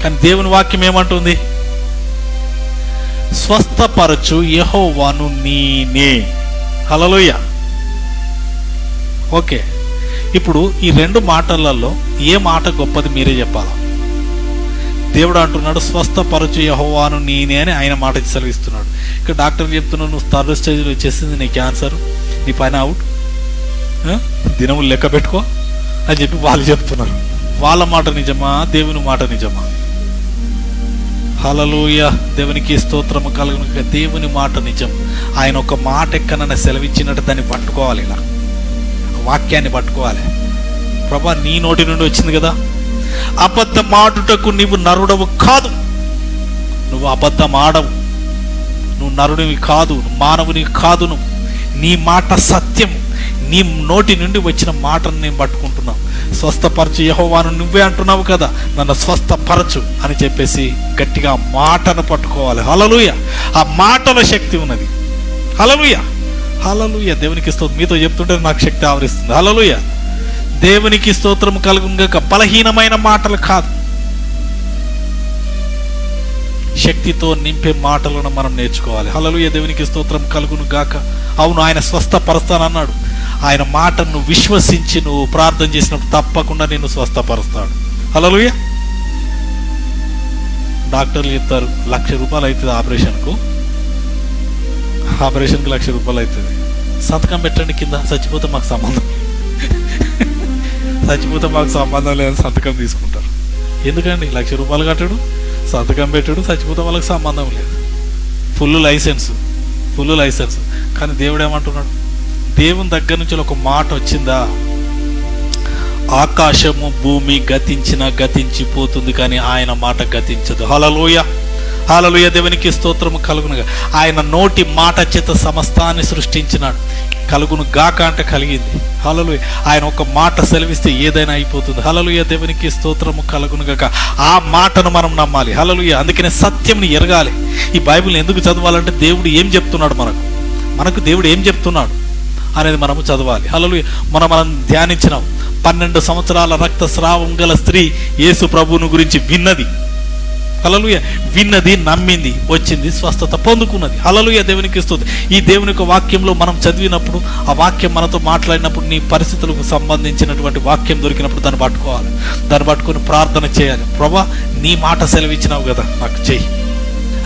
కానీ దేవుని వాక్యం ఏమంటుంది? స్వస్థపరచు యెహోవాను నేనే. హల్లెలూయా. ఓకే, ఇప్పుడు ఈ 2 మాటలలో ఏ మాట గొప్పది మీరే చెప్పాలా? దేవుడు అంటున్నాడు స్వస్థపరచు యెహోవాను నేనే అని ఆయన మాట సెలవిస్తున్నాడు. ఇక్కడ డాక్టర్ చెప్తున్నాడు నువ్వు 3rd స్టేజ్లో వచ్చేసింది, నీ క్యాన్సర్, నీ పైన అవుట్, దినములు లెక్క పెట్టుకో అని చెప్పి వాళ్ళు చెప్తున్నారు. వాళ్ళ మాట నిజమా, దేవుని మాట నిజమా? హల్లెలూయా. దేవునికి స్తోత్రము కలుగును. దేవుని మాట నిజం. ఆయన ఒక మాట ఎక్కనన్నా సెలవిచ్చినట్టు దాన్ని పట్టుకోవాలి, ఇలా వాక్యాన్ని పట్టుకోవాలి. ప్రభా నీ నోటి నుండి వచ్చింది కదా, అబద్ధం ఆడుటకు నీవు నరుడవు కాదు, నువ్వు అబద్ధం ఆడవు, నువ్వు నరుడివి కాదు, మానవుని కాదు, నువ్వు నీ మాట సత్యం, నీ నోటి నుండి వచ్చిన మాటను నేను పట్టుకుంటున్నావు. స్వస్థపరచు యెహోవాను నువ్వే అంటున్నావు కదా, నన్ను స్వస్థపరచు అని చెప్పేసి గట్టిగా మాటను పట్టుకోవాలి. హల్లెలూయా. ఆ మాటలో శక్తి ఉన్నది. హల్లెలూయా. హల్లెలూయా. దేవునికి స్తోత్రం. మీతో చెప్తుంటే నాకు శక్తి ఆవరిస్తుంది. హల్లెలూయా. దేవునికి స్తోత్రం కలుగుగాక. బలహీనమైన మాటలు కాదు, శక్తితో నింపే మాటలను మనం నేర్చుకోవాలి. హల్లెలూయా. దేవునికి స్తోత్రం కలుగును గాక. అవును, ఆయన స్వస్థపరుస్తానన్నాడు. ఆయన మాటను విశ్వసించి నువ్వు ప్రార్థన చేసినప్పుడు తప్పకుండా నిన్ను స్వస్థపరుస్తాడు. హల్లెలూయా. డాక్టర్లు చెప్తారు 1,00,000 రూపాయలు అవుతుంది ఆపరేషన్కు. ఆపరేషన్కి 1,00,000 రూపాయలు అవుతుంది, సంతకం పెట్టండి కింద, చచ్చిపోతే మాకు సంబంధం లేదని సంతకం తీసుకుంటారు. ఎందుకండి 1,00,000 రూపాయలు కట్టడు, సంతకం పెట్టాడు, చచ్చిపోతే వాళ్ళకి సంబంధం లేదు. Full license. కానీ దేవుడు ఏమంటున్నాడు? దేవుని దగ్గర నుంచి ఒక మాట వచ్చిందా, ఆకాశము భూమి గతించిపోతుంది కానీ ఆయన మాట గతించదు. హల్లెలూయా, దేవునికి స్తోత్రము కలుగునుగా. ఆయన నోటి మాట చేత సమస్తాన్ని సృష్టించినాడు. కలుగును గాక అంటే కలిగింది. హల్లెలూయా. ఆయన ఒక మాట సెలవిస్తే ఏదైనా అయిపోతుంది. హల్లెలూయా, దేవునికి స్తోత్రము కలుగును గాక. ఆ మాటను మనం నమ్మాలి. హల్లెలూయా. అందుకనే సత్యంని ఎరగాలి. ఈ బైబిల్ ఎందుకు చదవాలంటే దేవుడు ఏం చెప్తున్నాడు, మనకు దేవుడు ఏం చెప్తున్నాడు అనేది మనము చదవాలి. హల్లెలూయా. మనం ధ్యానించినాం. 12 సంవత్సరాల రక్తస్రావం గల స్త్రీ యేసు ప్రభువును గురించి విన్నది. హల్లెలూయా. విన్నది, నమ్మింది, వచ్చింది, స్వస్థత పొందుకున్నది. హల్లెలూయా, దేవునికి స్తుతి. ఈ దేవుని యొక్క వాక్యంలో మనం చదివినప్పుడు, ఆ వాక్యం మనతో మాట్లాడినప్పుడు, నీ పరిస్థితులకు సంబంధించినటువంటి వాక్యం దొరికినప్పుడు దాన్ని పట్టుకోవాలి. దాన్ని పట్టుకొని ప్రార్థన చేయాలి. ప్రభా, నీ మాట సెలవిచ్చినావు కదా, నాకు చెయ్యి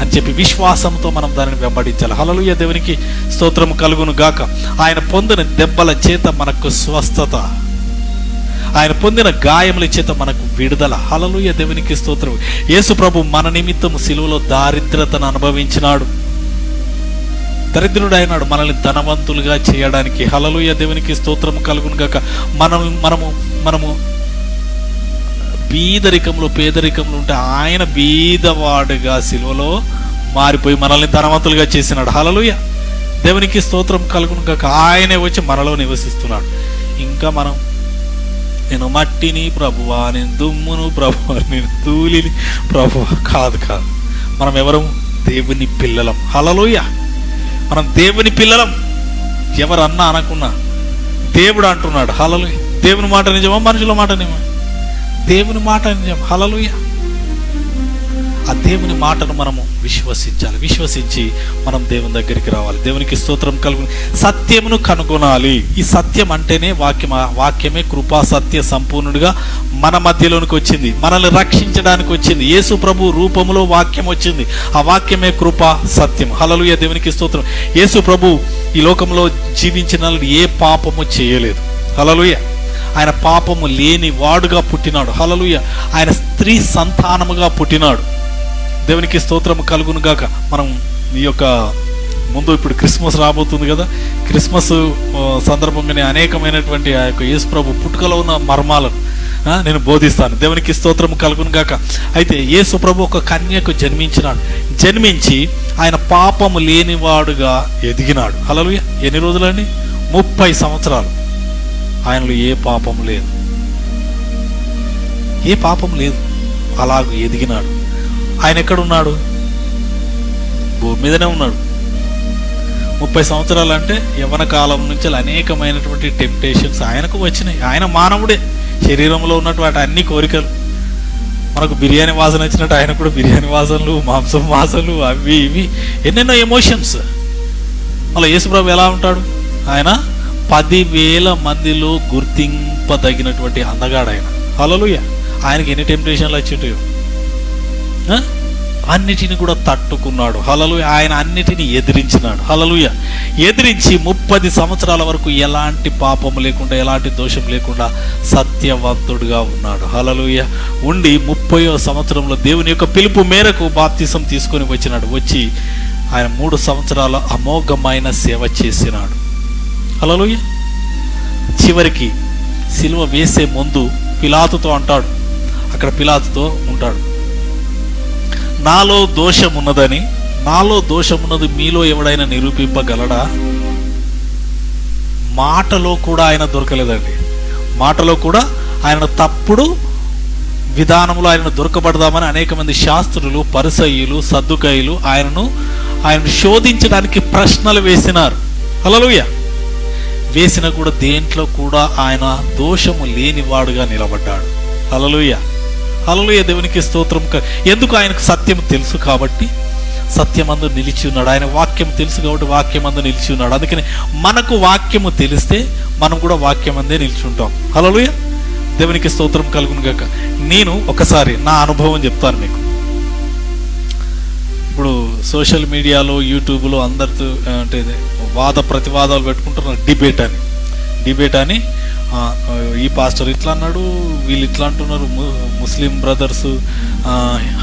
అని చెప్పి విశ్వాసంతో మనం దానిని వెంబడించాలి. హల్లెలూయా, దేవునికి స్తోత్రము కలుగును గాక. ఆయన పొందిన దెబ్బల చేత మనకు స్వస్థత, ఆయన పొందిన గాయముల చేత మనకు విడుదల. హల్లెలూయా, దేవునికి స్తోత్రం. యేసు ప్రభు మన నిమిత్తము సిలువలో దారిద్రతను అనుభవించినాడు. దరిద్రుడు అయినాడు మనల్ని ధనవంతులుగా చేయడానికి. హల్లెలూయా, దేవునికి స్తోత్రము కలుగును గాక. మనము పేదరికంలో ఉంటే ఆయన బీదవాడుగా సిలువలో మారిపోయి మనల్ని ధనవంతులుగా చేసినాడు. హల్లెలూయా, దేవునికి స్తోత్రం కలుగును గాక. ఆయనే వచ్చి మనలో నివసిస్తున్నాడు. ఇంకా మనం, నేను మట్టిని ప్రభువా, నేను దుమ్మును ప్రభువా, నేను ధూళిని ప్రభువా, కాదు. మనం ఎవరం? దేవుని పిల్లలం. హల్లెలూయా, మనం దేవుని పిల్లలం. ఎవరన్నా అనకున్నా దేవుడు అంటున్నాడు. హల్లెలూయా. దేవుని మాట నిజమా, మనుషుల మాట నిజమా? దేవుని మాట నిజం. హల్లెలూయా. ఆ దేవుని మాటను మనము విశ్వసించాలి. విశ్వసించి మనం దేవుని దగ్గరికి రావాలి. దేవునికి స్తోత్రం కలుగు. సత్యమును కనుగొనాలి. ఈ సత్యం అంటేనే వాక్యమే కృపా సత్య సంపూర్ణుడిగా మన మధ్యలోనికి వచ్చింది, మనల్ని రక్షించడానికి వచ్చింది. యేసు ప్రభు రూపంలో వాక్యం వచ్చింది. ఆ వాక్యమే కృపా సత్యం. హల్లెలూయా, దేవునికి స్తోత్రం. యేసు ప్రభు ఈ లోకంలో జీవించిన ఏ పాపము చేయలేదు. హల్లెలూయా. ఆయన పాపము లేని వాడుగా పుట్టినాడు. హల్లెలూయా. ఆయన స్త్రీ సంతానముగా పుట్టినాడు. దేవునికి స్తోత్రము కలుగును గాక. మనం ఈ యొక్క ముందు ఇప్పుడు క్రిస్మస్ రాబోతుంది కదా, క్రిస్మస్ సందర్భంగానే అనేకమైనటువంటి ఆ యొక్క యేసు ప్రభు పుట్టుకలో ఉన్న మర్మాలను నేను బోధిస్తాను. దేవునికి స్తోత్రము కలుగును గాక. అయితే యేసు ప్రభు ఒక కన్యకు జన్మించి ఆయన పాపము లేనివాడుగా ఎదిగినాడు. హల్లెలూయా. ఎన్ని రోజులండి? 30 సంవత్సరాలు. ఆయనలో ఏ పాపం లేదు. అలాగూ ఎదిగినాడు. ఆయన ఎక్కడున్నాడు? భూమి మీదనే ఉన్నాడు. 30 సంవత్సరాలు అంటే యవ్వన కాలం నుంచి అనేకమైనటువంటి టెంప్టేషన్స్ ఆయనకు వచ్చినాయి. ఆయన మానవుడే, శరీరంలో ఉన్నటువంటి అన్ని కోరికలు. మనకు బిర్యానీ వాసన వచ్చినట్టు ఆయన కూడా బిర్యానీ వాసనలు, మాంసం వాసనలు, అవి ఇవి ఎన్నెన్నో ఎమోషన్స్. అలా యేసుప్రభు ఎలా ఉంటాడు? ఆయన 10,000 మందిలో గుర్తింపదగినటువంటి అందగాడు ఆయన. హల్లెలూయా. ఆయనకి ఎన్ని టెంప్టేషన్లు వచ్చింటాయో అన్నిటిని కూడా తట్టుకున్నాడు. హల్లెలూయా. ఆయన అన్నిటిని ఎదిరించినాడు. హల్లెలూయా. ఎదిరించి 30 సంవత్సరాల వరకు ఎలాంటి పాపం లేకుండా, ఎలాంటి దోషం లేకుండా సత్యవంతుడుగా ఉన్నాడు. హల్లెలూయా. ఉండి 30వ సంవత్సరంలో దేవుని యొక్క పిలుపు మేరకు బాప్తిసం తీసుకొని వచ్చి ఆయన 3 సంవత్సరాల అమోఘమైన సేవ చేసినాడు. హల్లెలూయా. చివరికి సిలువ వేసే ముందు పిలాతుతో అంటాడు, అక్కడ పిలాతుతో ఉంటాడు, నాలో దోషం ఉన్నది మీలో ఎవడైనా నిరూపింపగలడా? మాటలో కూడా ఆయన దొరకలేదండి. మాటలో కూడా ఆయన తప్పుడు విధానంలో ఆయన దొరకబడదామని అనేక మంది శాస్త్రులు, పరిసయ్యులు, సద్దుకాయులు ఆయనను శోధించడానికి ప్రశ్నలు వేసినారు. హల్లెలూయా. వేసిన కూడా దేంట్లో కూడా ఆయన దోషము లేనివాడుగా నిలబడ్డాడు. హల్లెలూయా. హల్లెలూయా, దేవునికి స్తోత్రం. ఎందుకు? ఆయనకు సత్యం తెలుసు కాబట్టి సత్యమందు నిలిచి ఉన్నాడు. ఆయన వాక్యం తెలుసు కాబట్టి వాక్యమందు నిలిచి ఉన్నాడు. అందుకని మనకు వాక్యము తెలిస్తే మనం కూడా వాక్యమందే నిలిచి ఉంటాం. హల్లెలూయా, దేవునికి స్తోత్రం కలుగును గాక. నేను ఒకసారి నా అనుభవం చెప్తాను మీకు. ఇప్పుడు సోషల్ మీడియాలో యూట్యూబ్లో అందరితో అంటే వాద ప్రతివాదాలు పెట్టుకుంటున్నారు. డిబేట్ అని ఈ పాస్టర్ ఇట్లా అన్నాడు, వీళ్ళు ఇట్లా అంటున్నారు, ముస్లిం బ్రదర్స్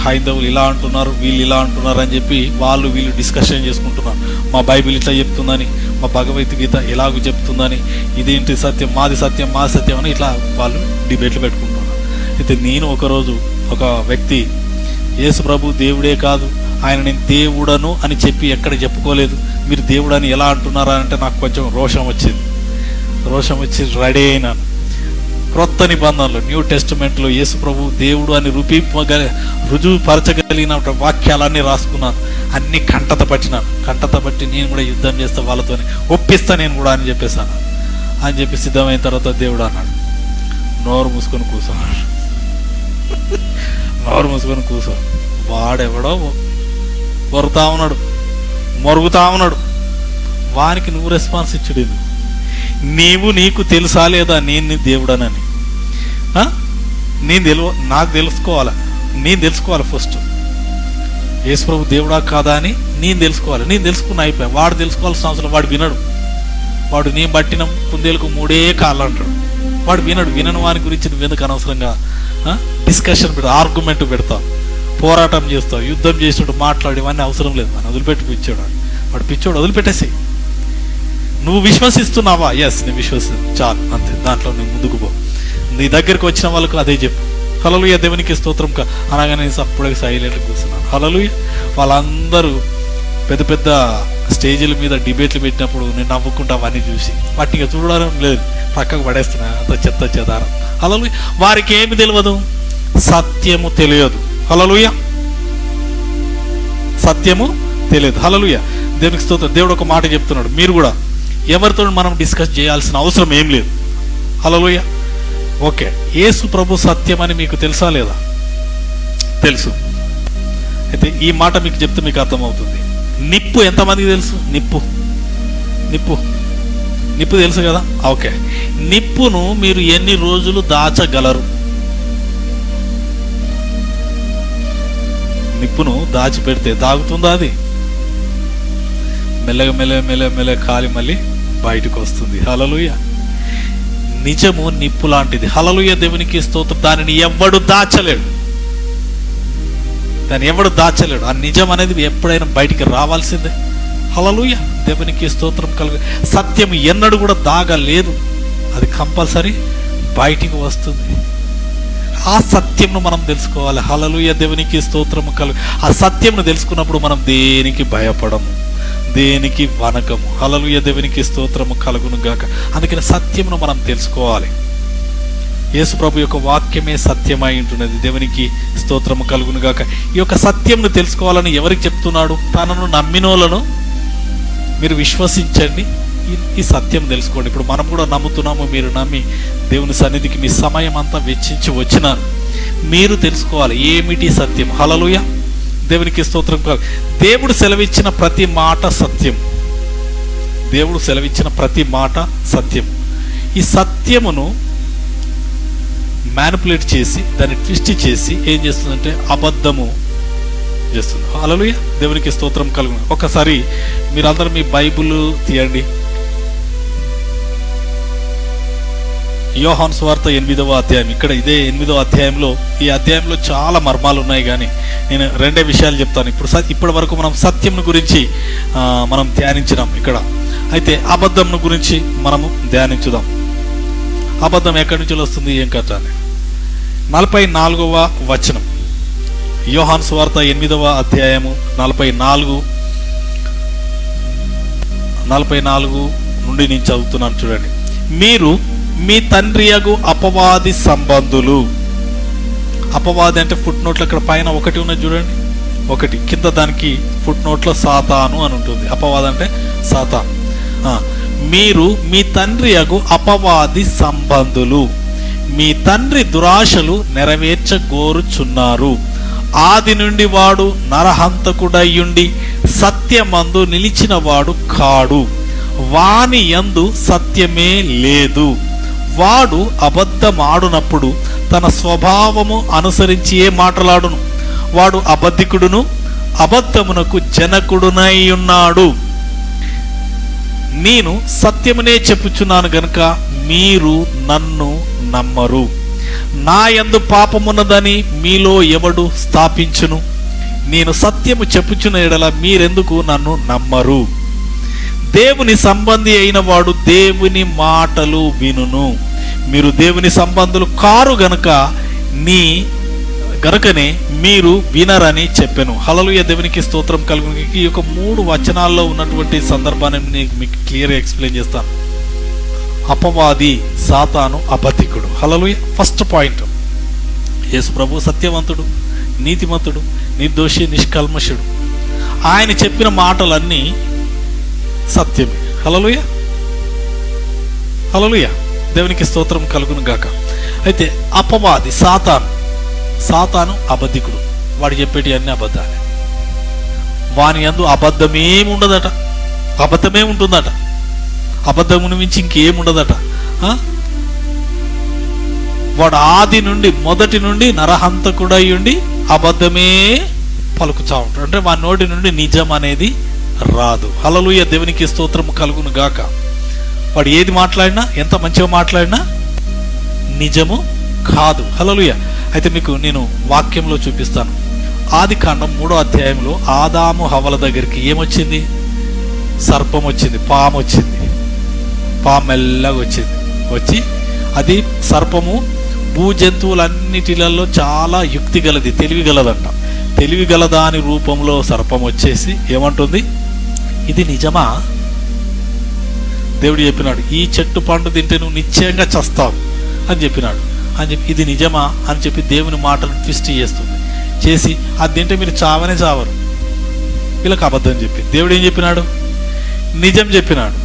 హైందవులు ఇలా అంటున్నారు, వీళ్ళు ఇలా అంటున్నారు అని చెప్పి వీళ్ళు డిస్కషన్ చేసుకుంటున్నారు. మా బైబిల్ ఇట్లా చెప్తుందని, మా భగవద్గీత ఎలాగో చెప్తుందని, ఇదేంటి సత్యం, మాది సత్యం అని ఇట్లా వాళ్ళు డిబేట్లు పెట్టుకుంటున్నారు. అయితే నేను ఒకరోజు ఒక వ్యక్తి యేసు ప్రభు దేవుడే కాదు, ఆయన నేను దేవుడను అని చెప్పి ఎక్కడ చెప్పుకోలేదు, మీరు దేవుడు అని ఎలా అంటున్నారా అంటే నాకు కొంచెం రోషం వచ్చి రెడీ అయినాను. క్రొత్త నిబంధనలు న్యూ టెస్టిమెంట్లో యేసు ప్రభు దేవుడు అని రుజువుపరచగలిగిన వాక్యాలన్నీ రాసుకున్నాను, అన్ని కంటత పట్టి నేను కూడా యుద్ధం చేస్తా, వాళ్ళతో ఒప్పిస్తా నేను కూడా అని చెప్పేసాను. అని చెప్పి సిద్ధమైన తర్వాత దేవుడు అన్నాడు, నోరు మూసుకొని కూర్చో. వాడెవడో మొరుగుతా ఉన్నాడు, వానికి నువ్వు రెస్పాన్స్ ఇచ్చుడు. నీకు తెలుసా లేదా నేను దేవుడనని? నాకు తెలుసుకోవాలి ఫస్ట్, యేసు ప్రభు దేవుడా కాదా అని నేను తెలుసుకున్న అయిపోయా. వాడు తెలుసుకోవాల్సిన అవసరం, వాడు నేను పట్టిన కుందేలకు 3 కాళ్ళు అంటాడు. వాడు వినని వాని గురించి నువ్వెందుకు అనవసరంగా డిస్కషన్ ఆర్గ్యుమెంట్ పెడతావు, పోరాటం చేస్తావు, యుద్ధం చేసినట్టు మాట్లాడి, ఇవన్నీ అవసరం లేదు. మనం వాడు పిచ్చోడు వదిలిపెట్టేసి. నువ్వు విశ్వసిస్తున్నావా? ఎస్, నేను విశ్వసిస్తాను, చాలు, అంతే. దాంట్లో నువ్వు ముందుకు పో. నీ దగ్గరికి వచ్చిన వాళ్ళకు అదే చెప్పు. హల్లెలూయా, దేవునికి స్తోత్రం అనగానే అప్పుడే సైలెంట్గా కూర్చున్నాను. హల్లెలూయా. వాళ్ళందరూ పెద్ద పెద్ద స్టేజీల మీద డిబేట్లు పెట్టినప్పుడు నేను నవ్వుకుంటా అవన్నీ చూసి వాటిగా చూడడం లేదు, పక్కకు పడేస్తున్నా, అంత చెత్త చెదారం. హల్లెలూయా. వారికి ఏమి తెలియదు? సత్యము తెలియదు. హల్లెలూయా. సత్యము తెలియదు. హల్లెలూయా, దేవునికి స్తోత్రం. దేవుడు ఒక మాట చెప్తున్నాడు, మీరు కూడా ఎవరితో మనం డిస్కస్ చేయాల్సిన అవసరం ఏం లేదు. హల్లెలూయా. ఓకే, యేసు ప్రభు సత్యం అని మీకు తెలుసా లేదా? తెలుసు. అయితే ఈ మాట మీకు చెప్తే మీకు అర్థమవుతుంది. నిప్పు ఎంతమందికి తెలుసు? నిప్పు తెలుసు కదా? ఓకే, నిప్పును మీరు ఎన్ని రోజులు దాచగలరు? నిప్పును దాచిపెడితే దాగుతుందా? అది మెల్లగా కాలి మళ్ళీ బయటకు వస్తుంది. హల్లెలూయా. నిజము నిప్పు లాంటిది. హల్లెలూయా, దేవునికి స్తోత్రం. దానిని ఎవడు దాచలేడు. ఆ నిజం అనేది ఎప్పుడైనా బయటికి రావాల్సిందే. హల్లెలూయా, దేవునికి స్తోత్రం సత్యం ఎన్నడూ కూడా దాగలేదు, అది కంపల్సరీ బయటికి వస్తుంది. ఆ సత్యంను మనం తెలుసుకోవాలి. హల్లెలూయా, దేవునికి స్తోత్రము ఆ సత్యంను తెలుసుకున్నప్పుడు మనం దేనికి భయపడము, దేనికి వనకము. హల్లెలూయా, దేవునికి స్తోత్రము కలుగును గాక. అందుకని సత్యమును మనం తెలుసుకోవాలి. యేసు ప్రభు యొక్క వాక్యమే సత్యమై ఉంటున్నది. దేవునికి స్తోత్రము కలుగును గాక. ఈ యొక్క సత్యంను తెలుసుకోవాలని ఎవరికి చెప్తున్నాడు? తనను నమ్మినోళ్ళను మీరు విశ్వసించండి, ఈ సత్యం తెలుసుకోండి. ఇప్పుడు మనం కూడా నమ్ముతున్నాము, మీరు నమ్మి దేవుని సన్నిధికి మీ సమయం అంతా వెచ్చించి వచ్చినారు. మీరు తెలుసుకోవాలి ఏమిటి సత్యం. హల్లెలూయా, దేవునికి స్తోత్రం. దేవుడు సెలవిచ్చిన ప్రతి మాట సత్యం. ఈ సత్యమును మ్యానిపులేట్ చేసి, దాన్ని ట్విస్ట్ చేసి ఏం చేస్తుందంటే అబద్ధము చేస్తుంది. హల్లెలూయా, దేవునికి స్తోత్రం కలుగును. ఒకసారి మీరందరూ మీ బైబిల్ తీయండి. యోహాను సువార్త 8వ అధ్యాయం. ఇక్కడ ఇదే 8వ అధ్యాయంలో, ఈ అధ్యాయంలో చాలా మర్మాలు ఉన్నాయి, కానీ నేను 2 విషయాలు చెప్తాను. ఇప్పటి వరకు మనం సత్యంను గురించి మనం ధ్యానించినాం ఇక్కడ. అయితే అబద్ధంను గురించి మనము ధ్యానించుదాం. అబద్ధం ఎక్కడి నుంచి వస్తుంది, ఏం కథ అని. 44వ వచనం, యోహాను సువార్త 8వ అధ్యాయము 44 నుండి నేను చదువుతున్నాను, చూడండి. మీరు మీ తండ్రియగు అపవాది సంబంధులు. అపవాది అంటే ఫుట్ నోట్లో ఇక్కడ పైన 1 ఉన్నది చూడండి, 1 కింద దానికి ఫుట్ నోట్లో సాతాను అని ఉంటుంది. అపవాది అంటే సాతాను. మీరు మీ తండ్రియగు అపవాది సంబంధులు, మీ తండ్రి దురాశలు నెరవేర్చగోరుచున్నారు. ఆది నుండి వాడు నరహంతకుడయ్యుండి సత్యమందు నిలిచిన వాడు కాడు, వాని యందు సత్యమే లేదు. వాడు అబద్ధమాడునప్పుడు తన స్వభావము అనుసరించి మాట్లాడును. వాడు అబద్ధికుడును అబద్ధమునకు జనకుడునై ఉన్నాడు. నేను సత్యమునే చెప్పుచున్నాను గనుక మీరు నన్ను నమ్మరు. నా యందు పాపమున్నదని మీలో ఎవడు స్థాపించును? నేను సత్యము చెప్పుచున్న ఎడల మీరెందుకు నన్ను నమ్మరు? దేవుని సంబంధి అయిన వాడు దేవుని మాటలు వినును. మీరు దేవుని సంబంధులు కారు గనుకనే మీరు వినరని చెప్పాను. హల్లెలూయా, దేవునికి స్తోత్రం కలుగును. ఈ యొక్క 3 వచనాల్లో ఉన్నటువంటి సందర్భాన్ని నేను మీకు క్లియర్గా ఎక్స్ప్లెయిన్ చేస్తాను. అపవాది, సాతాను, అబద్ధికుడు. హల్లెలూయా. ఫస్ట్ పాయింట్, యేసు ప్రభు సత్యవంతుడు, నీతిమంతుడు, నిర్దోషి, నిష్కల్మషుడు. ఆయన చెప్పిన మాటలన్నీ సత్యమే. హల్లెలూయా, హల్లెలూయా, దేవునికి స్తోత్రం కలుగును గాక. అయితే అపవాది, సాతాను అబద్ధికుడు. వాడు చెప్పేటి అన్ని అబద్ధాలే. వాని యందు అబద్ధమేమి ఉండదట, అబద్ధమే ఉంటుందట. అబద్ధమును మించి ఇంకేముండదట. వాడు ఆది నుండి, మొదటి నుండి నరహంతకుడై ఉండి అబద్ధమే పలుకుతా ఉంటాడు. అంటే వాని నోటి నుండి నిజం అనేది రాదు. హల్లెలూయా, దేవునికి స్తోత్రం కలుగును గాక. వాడు ఏది మాట్లాడినా, ఎంత మంచిగా మాట్లాడినా నిజము కాదు. హల్లెలూయా. అయితే మీకు నేను వాక్యంలో చూపిస్తాను. ఆదికాండం 3వ అధ్యాయంలో ఆదాము హవ్వల దగ్గరికి ఏమొచ్చింది? సర్పం వచ్చింది, పాము వచ్చింది. పాము మెల్లగా వచ్చి అది సర్పము భూజంతువులన్నిటిలలో చాలా యుక్తి గలది, తెలివి గలదంట. తెలివి గలదాని రూపంలో సర్పం వచ్చేసి ఏమంటుంది? ఇది నిజమా? దేవుడు చెప్పినాడు, ఈ చెట్టు పండు తింటే నువ్వు నిశ్చయంగా చస్తావు అని చెప్పినాడు. అని చెప్పి ఇది నిజమా అని చెప్పి దేవుని మాటను ట్విస్ట్ చేసి అది తింటే మీరు చావనే చావరు. వీళ్ళకి అబద్ధం చెప్పి దేవుడు ఏం చెప్పినాడు? నిజం చెప్పినాడు.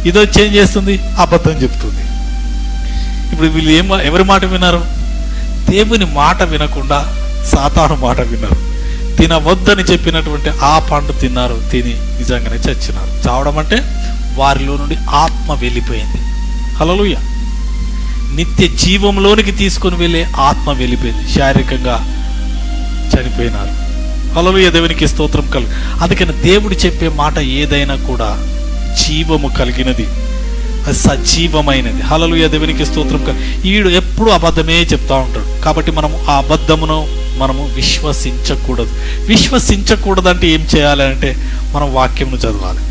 ఇది వచ్చి ఏం చేస్తుంది? అబద్ధం చెప్తుంది. ఇప్పుడు వీళ్ళు ఎవరి మాట విన్నారు? దేవుని మాట వినకుండా సాతాను మాట విన్నారు. తినవద్దని చెప్పినటువంటి ఆ పండు తిన్నారు. తిని నిజంగానే చచ్చినారు. చావడం అంటే వారిలో నుండి ఆత్మ వెళ్ళిపోయింది. హల్లెలూయా. నిత్య జీవంలోనికి తీసుకొని వెళ్ళే ఆత్మ వెళ్ళిపోయింది. శారీరకంగా చనిపోయినారు. హల్లెలూయా, దేవునికి స్తోత్రం కలుగు. అందుకని దేవుడు చెప్పే మాట ఏదైనా కూడా జీవము కలిగినది, అది సజీవమైనది. హల్లెలూయా, దేవునికి స్తోత్రం కలుగు. ఈడు ఎప్పుడు అబద్ధమే చెప్తా ఉంటాడు. కాబట్టి మనము ఆ అబద్ధమును మనము విశ్వసించకూడదంటే ఏం చేయాలి అంటే మనం వాక్యంను చదవాలి.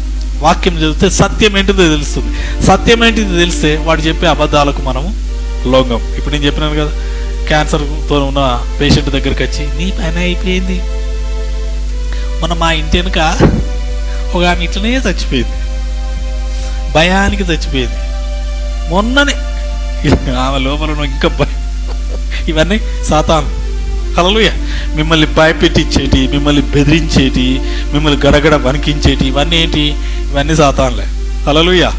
వాక్యం చదివితే సత్యం ఏంటిదో తెలుస్తుంది. సత్యం ఏంటిది తెలిస్తే వాడు చెప్పే అబద్ధాలకు మనము లొంగం. ఇప్పుడు నేను చెప్పినాను కదా, క్యాన్సర్తో ఉన్న పేషెంట్ దగ్గరికి వచ్చి నీ పని అయిపోయింది, మన మా ఇంటి వెనుక ఒక ఆమె ఇట్లనే చచ్చిపోయింది, భయానికి చచ్చిపోయింది మొన్ననే, ఆమె లోపల ఇంకా భయం. ఇవన్నీ సాతాను. హల్లెలూయా. మిమ్మల్ని భయపెట్టించేటి, మిమ్మల్ని బెదిరించేటి, మిమ్మల్ని గడగడ వణికించేటి ఇవన్నీ ఏంటి? ఇవన్నీ సాతానులే. హల్లెలూయా,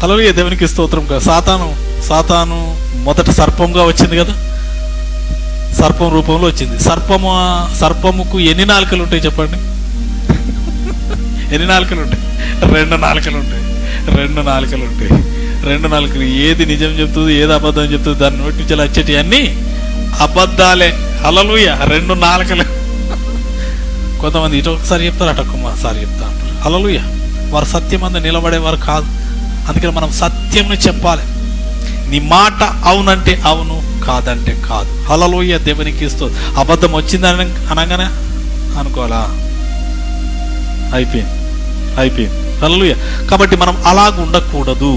హల్లెలూయా, దేవునికి స్తోత్రం. సాతాను మొదట సర్పంగా వచ్చింది కదా, సర్పం రూపంలో వచ్చింది. సర్పముకు ఎన్ని నాలుకలు ఉంటాయి చెప్పండి? ఎన్ని నాలుకలు ఉంటాయి? 2 నాలుకలు ఉంటాయి. 2 నాలుకలు ఉంటాయి. 2 నాలుకలు. ఏది నిజం చెప్తుంది, ఏది అబద్ధం చెప్తుంది, దాని నోటి నుంచి వచ్చేటి అన్నీ అబద్ధాలే. హల్లెలూయా, 2 నాలుకలు. కొంతమంది ఇటు ఒకసారి చెప్తారు, అటు ఒక్కసారి చెప్తా అంటారు. హల్లెలూయా, వారు సత్యం అందు నిలబడేవారు కాదు. అందుకని మనం సత్యంని చెప్పాలి. నీ మాట అవునంటే అవును, కాదంటే కాదు. హల్లెలూయా, దేవునికి ఇస్తూ అబద్ధం వచ్చిందని అనగానే అనుకోవాలా, అయిపోయింది. హల్లెలూయా. కాబట్టి మనం అలాగ ఉండకూడదు.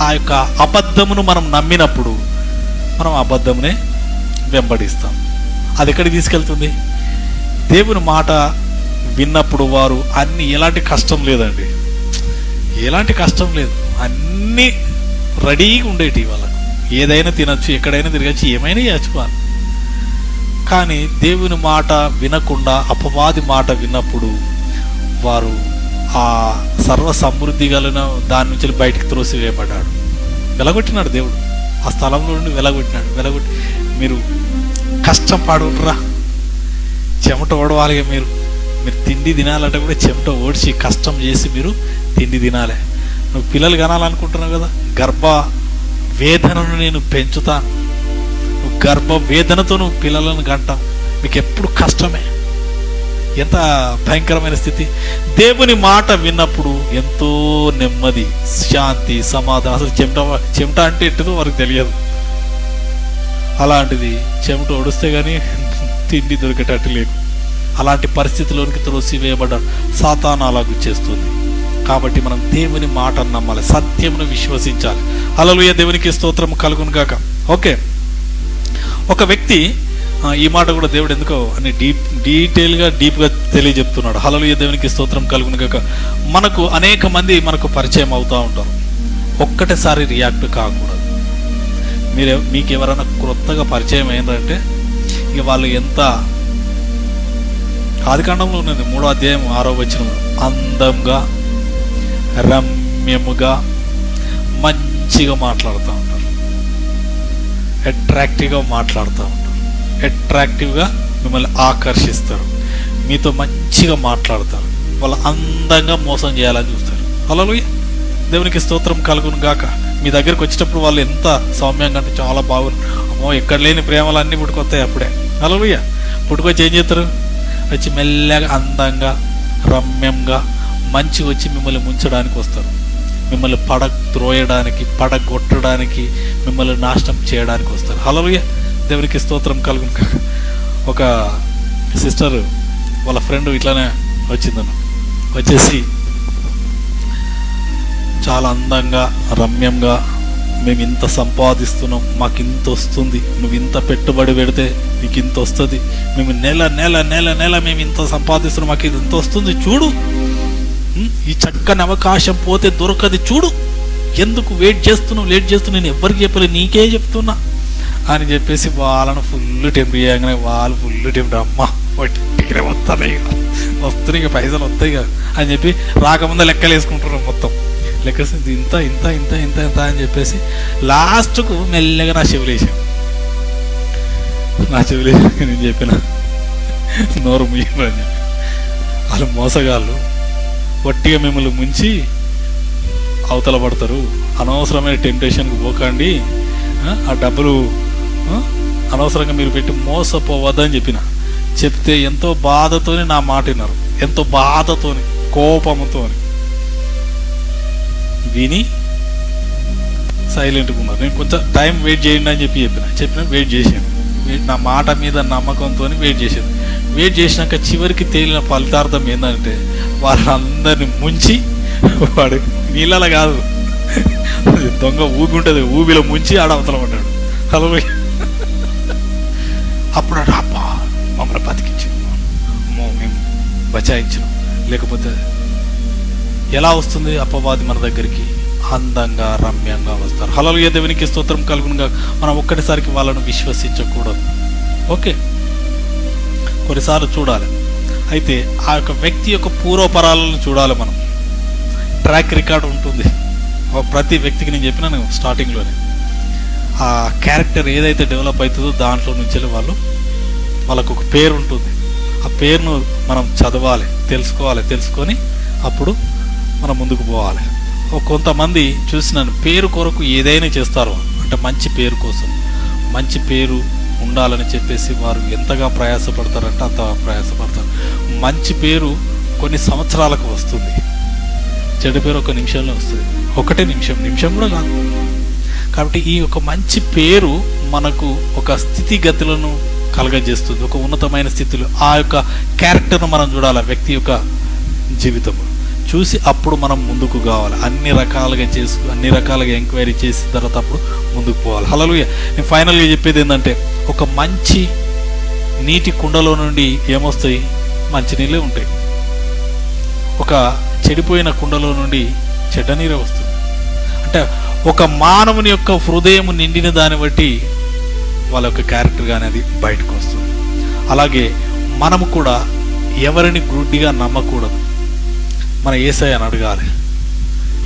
ఆ యొక్క అబద్ధమును మనం నమ్మినప్పుడు మనం అబద్ధమునే వెంబడిస్తాం. అది ఎక్కడికి తీసుకెళ్తుంది? దేవుని మాట విన్నప్పుడు వారు ఎలాంటి కష్టం లేదండి, ఎలాంటి కష్టం లేదు, అన్నీ రెడీగా ఉండేటి. వాళ్ళకు ఏదైనా తినచ్చు, ఎక్కడైనా తిరగచ్చు, ఏమైనా చేయచ్చు వాళ్ళు. కానీ దేవుని మాట వినకుండా అపవాది మాట విన్నప్పుడు వారు ఆ సర్వ సమృద్ధి కలిగిన దాని నుంచి బయటికి త్రోసివేయబడ్డాడు. వెలగొట్టినాడు దేవుడు. ఆ స్థలంలో నుండి వెలగొట్టి మీరు కష్టపడురా, చెమట ఓడవాలి. మీరు తిండి తినాలంటే కూడా చెమట ఓడిచి కష్టం చేసి మీరు తిండి తినాలి. నువ్వు పిల్లలు కనాలనుకుంటున్నావు కదా, గర్భ వేదనను నేను పెంచుతాను. నువ్వు గర్భ వేదనతో నువ్వు పిల్లలను కంటావు. మీకు ఎప్పుడు కష్టమే. ఎంత భయంకరమైన స్థితి. దేవుని మాట విన్నప్పుడు ఎంతో నెమ్మది, శాంతి, సమాధానం. అసలు చెమట అంటే ఎట్టుదో వారికి తెలియదు. అలాంటిది చెమట ఒడిస్తే కానీ తిండి దొరికేటట్టు లేదు. అలాంటి పరిస్థితిలోనికి త్రోసివేయబడ్డాడు. సాతాను అలాగూ చేస్తుంది. కాబట్టి మనం దేవుని మాటను నమ్మాలి, సత్యమును విశ్వసించాలి. హల్లెలూయా, దేవునికి స్తోత్రం కలుగును గాక. ఓకే, ఒక వ్యక్తి, ఈ మాట కూడా దేవుడు ఎందుకో అని డీప్గా తెలియజెప్తున్నాడు. హల్లెలూయా, దేవునికి స్తోత్రం కలుగును గాక. మనకు అనేక మంది మనకు పరిచయం అవుతూ ఉంటారు. ఒక్కటేసారి రియాక్ట్ కాకూడదు. మీకు ఎవరైనా క్రొత్తగా పరిచయం అయిందంటే ఇక వాళ్ళు ఎంత, ఆదికాండంలో ఉన్నది 3వ అధ్యాయం 6వ వచనంలో, అందంగా రమ్యముగా మంచిగా మాట్లాడుతూ ఉంటారు, అట్రాక్టివ్గా మాట్లాడుతూ ఉంటారు, అట్రాక్టివ్గా మిమ్మల్ని ఆకర్షిస్తారు, మీతో మంచిగా మాట్లాడతారు, వాళ్ళు అందంగా మోసం చేయాలని చూస్తారు. హల్లెలూయా, దేవునికి స్తోత్రం కలుగును గాక. మీ దగ్గరికి వచ్చేటప్పుడు వాళ్ళు ఎంత సౌమ్యంగా అంటే చాలా బాగుంది, అమ్మో ఎక్కడ లేని ప్రేమలు అన్నీ పుట్టుకొస్తాయి అప్పుడే. హల్లెలూయా, పుట్టుకొచ్చి ఏం చేస్తారు, వచ్చి మెల్లగా అందంగా రమ్యంగా మంచి వచ్చి మిమ్మల్ని ముంచడానికి వస్తారు, మిమ్మల్ని త్రోయడానికి, పడగొట్టడానికి, మిమ్మల్ని నాశనం చేయడానికి వస్తారు. హల్లెలూయా, దేవునికి స్తోత్రం కలుగును కాక. ఒక సిస్టర్ వాళ్ళ ఫ్రెండ్ ఇట్లానే వచ్చిందన్న, వచ్చేసి చాలా అందంగా రమ్యంగా, మేము ఇంత సంపాదిస్తున్నాం, మాకు ఇంత వస్తుంది, నువ్వు ఇంత పెట్టుబడి పెడితే నీకు ఇంత వస్తుంది, మేము నెల నెల నెల నెల మేము ఇంత సంపాదిస్తున్నాం, మాకు ఇది ఇంత వస్తుంది, చూడు, ఈ చక్కని అవకాశం పోతే దొరకది, చూడు, ఎందుకు లేట్ చేస్తున్నావు, నేను ఎవరికి చెప్పలేదు, నీకే చెప్తున్నా అని చెప్పేసి వాళ్ళను ఫుల్ టెంప్ చేయగానే వాళ్ళు ఫుల్ టెంప్, అమ్మ వట్టిగా వస్తాయి, వస్తున్నాయి ఇక పైసలు వస్తాయి కదా అని చెప్పి రాకముందే లెక్కలు వేసుకుంటున్నాం. మొత్తం లెక్కసింది ఇంత ఇంత ఇంత ఇంత ఇంత అని చెప్పేసి లాస్ట్కు మెల్లగా నా చెవులేసాం. నేను చెప్పిన నోరు ముయ్యమని చెప్పి, వాళ్ళు మోసగాళ్ళు వట్టిగా మిమ్మల్ని ముంచి అవతల పడతారు, అనవసరమైన టెంప్టేషన్కి పోకండి, ఆ డబ్బులు అనవసరంగా మీరు పెట్టి మోసపోవద్దని చెప్తే ఎంతో బాధతోని నా మాట విన్నారు, ఎంతో బాధతోని కోపంతో విని సైలెంట్గా ఉన్నారు. నేను కొంచెం టైం వెయిట్ చేయండి అని చెప్పిన వెయిట్ చేశాను. నా మాట మీద నమ్మకంతో వెయిట్ చేసినాక చివరికి తేలిన ఫలితార్థం ఏంటంటే వాళ్ళందరినీ ముంచి, వాడు నీళ్ళ కాదు దొంగ ఊబి ఉంటుంది, ఊబిలో ముంచి ఆడ అవతల పడ్డాడు. హలో, అప్పుడు అబ్బా మమ్మల్ని బతికించాను, అమ్మో మేము బచాయించాం. లేకపోతే ఎలా వస్తుంది అపవాది మన దగ్గరికి? అందంగా రమ్యంగా వస్తారు. హల్లెలూయా, దేవునికి స్తోత్రం కలుగునుగా. మనం ఒక్కటిసారికి వాళ్ళను విశ్వసించకూడదు. ఓకే, కొన్నిసార్లు చూడాలి. అయితే ఆ యొక్క వ్యక్తి యొక్క పూర్వపరాలను చూడాలి. మనం ట్రాక్ రికార్డ్ ఉంటుంది ప్రతి వ్యక్తికి. నేను చెప్పినాను స్టార్టింగ్లోనే, ఆ క్యారెక్టర్ ఏదైతే డెవలప్ అవుతుందో దాంట్లో నుంచి వాళ్ళకు ఒక పేరు ఉంటుంది. ఆ పేరును మనం చదవాలి, తెలుసుకొని అప్పుడు మనం ముందుకు పోవాలి. కొంతమంది చూసినాను పేరు కొరకు ఏదైనా చేస్తారు, అంటే మంచి పేరు కోసం, మంచి పేరు ఉండాలని చెప్పేసి వారు ఎంతగా ప్రయాసపడతారంటే అంత ప్రయాసపడతారు. మంచి పేరు కొన్ని సంవత్సరాలకు వస్తుంది, చెడు పేరు ఒక నిమిషంలో వస్తుంది. ఒకటే నిమిషం కూడా కాదు. కాబట్టి ఈ ఒక మంచి పేరు మనకు ఒక స్థితిగతులను కలగజేస్తుంది, ఒక ఉన్నతమైన స్థితిలో. ఆ యొక్క క్యారెక్టర్ను మనం చూడాలి వ్యక్తి యొక్క జీవితం చూసి అప్పుడు మనం ముందుకు కావాలి. అన్ని రకాలుగా ఎంక్వైరీ చేసిన తర్వాత అప్పుడు ముందుకు పోవాలి. హల్లెలూయా. నేను ఫైనల్గా చెప్పేది ఏంటంటే, ఒక మంచి నీటి కుండలో నుండి ఏమొస్తాయి? మంచినీళ్ళే ఉంటాయి. ఒక చెడిపోయిన కుండలో నుండి చెడ్డ నీరే వస్తుంది. అంటే ఒక మానవుని యొక్క హృదయం నిండిన దాన్ని బట్టి వాళ్ళ యొక్క క్యారెక్టర్ కానీ అది బయటకు వస్తుంది. అలాగే మనము కూడా ఎవరిని గుడ్డిగా నమ్మకూడదు. మన యేసయ్యని అడగాలి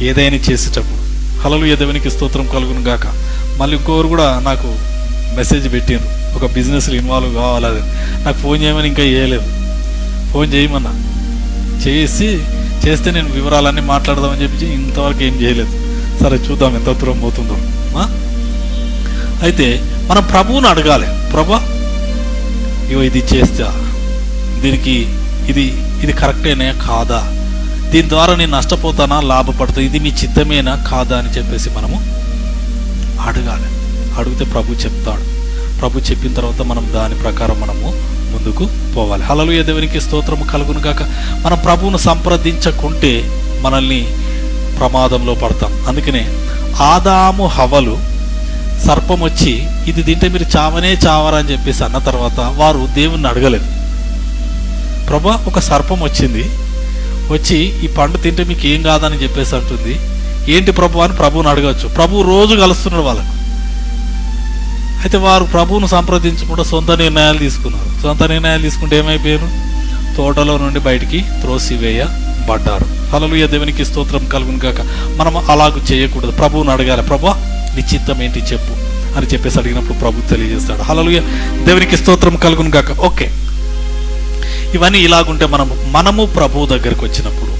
ఏదైనా చేసేటప్పుడు. హల్లెలూయా, దేవునికి స్తోత్రం కలుగును గాక. మళ్ళీ ఇంకోరు కూడా నాకు మెసేజ్ పెట్టారు, ఒక బిజినెస్లో ఇన్వాల్వ్ కావాలి. నాకు ఫోన్ చేయమని ఇంకా చేయలేదు. ఫోన్ చేయమన్నా చేస్తే నేను వివరాలన్నీ మాట్లాడదామని చెప్పి ఇంతవరకు ఏం చేయలేదు. సరే చూద్దాం ఎంత దూరం పోతుందో. అయితే మనం ప్రభువుని అడగాలి, ప్రభా ఇగో ఇది చేస్తా, దీనికి ఇది ఇది కరెక్టేనా కాదా, దీని ద్వారా నేను నష్టపోతానా లాభపడతా, ఇది మీ చిత్తమేనా కాదా అని చెప్పేసి మనము అడగాలి. అడిగితే ప్రభు చెప్తాడు. ప్రభు చెప్పిన తర్వాత మనం దాని ప్రకారం మనము ముందుకు పోవాలి. హల్లెలూయా, దేవునికి స్తోత్రము కలుగును గాక. మనం ప్రభువును సంప్రదించకుంటే మనల్ని ప్రమాదంలో పడతాం. అందుకనే ఆదాము హవ్వలు సర్పం వచ్చి ఇది తింటే మీరు చావనే చావరా అని చెప్పేసి అన్న తర్వాత వారు దేవుణ్ణి అడగలేదు. ప్రభు, ఒక సర్పం వచ్చింది, వచ్చి ఈ పండు తింటే మీకు ఏం కాదని చెప్పేసి అంటుంది, ఏంటి ప్రభు అని ప్రభువుని అడగచ్చు. ప్రభు రోజు కలుస్తున్నాడు వాళ్ళకు. అయితే వారు ప్రభువును సంప్రదించకుండా సొంత నిర్ణయాలు తీసుకున్నారు. సొంత నిర్ణయాలు తీసుకుంటే ఏమైపోయారు? తోటలో నుండి బయటికి త్రోసివేయబడ్డారు. హల్లెలూయా, దేవునికి స్తోత్రం కలుగును గాక. మనం అలాగూ చేయకూడదు. ప్రభువుని అడగాలి. ప్రభు, నీ చిత్తం ఏంటి చెప్పు అని చెప్పేసి అడిగినప్పుడు ప్రభు తెలియజేస్తాడు. హల్లెలూయా, దేవునికి స్తోత్రం కలుగును గాక. ఓకే, ఇవన్నీ ఇలాగుంటే మనము ప్రభువు దగ్గరికి వచ్చినప్పుడు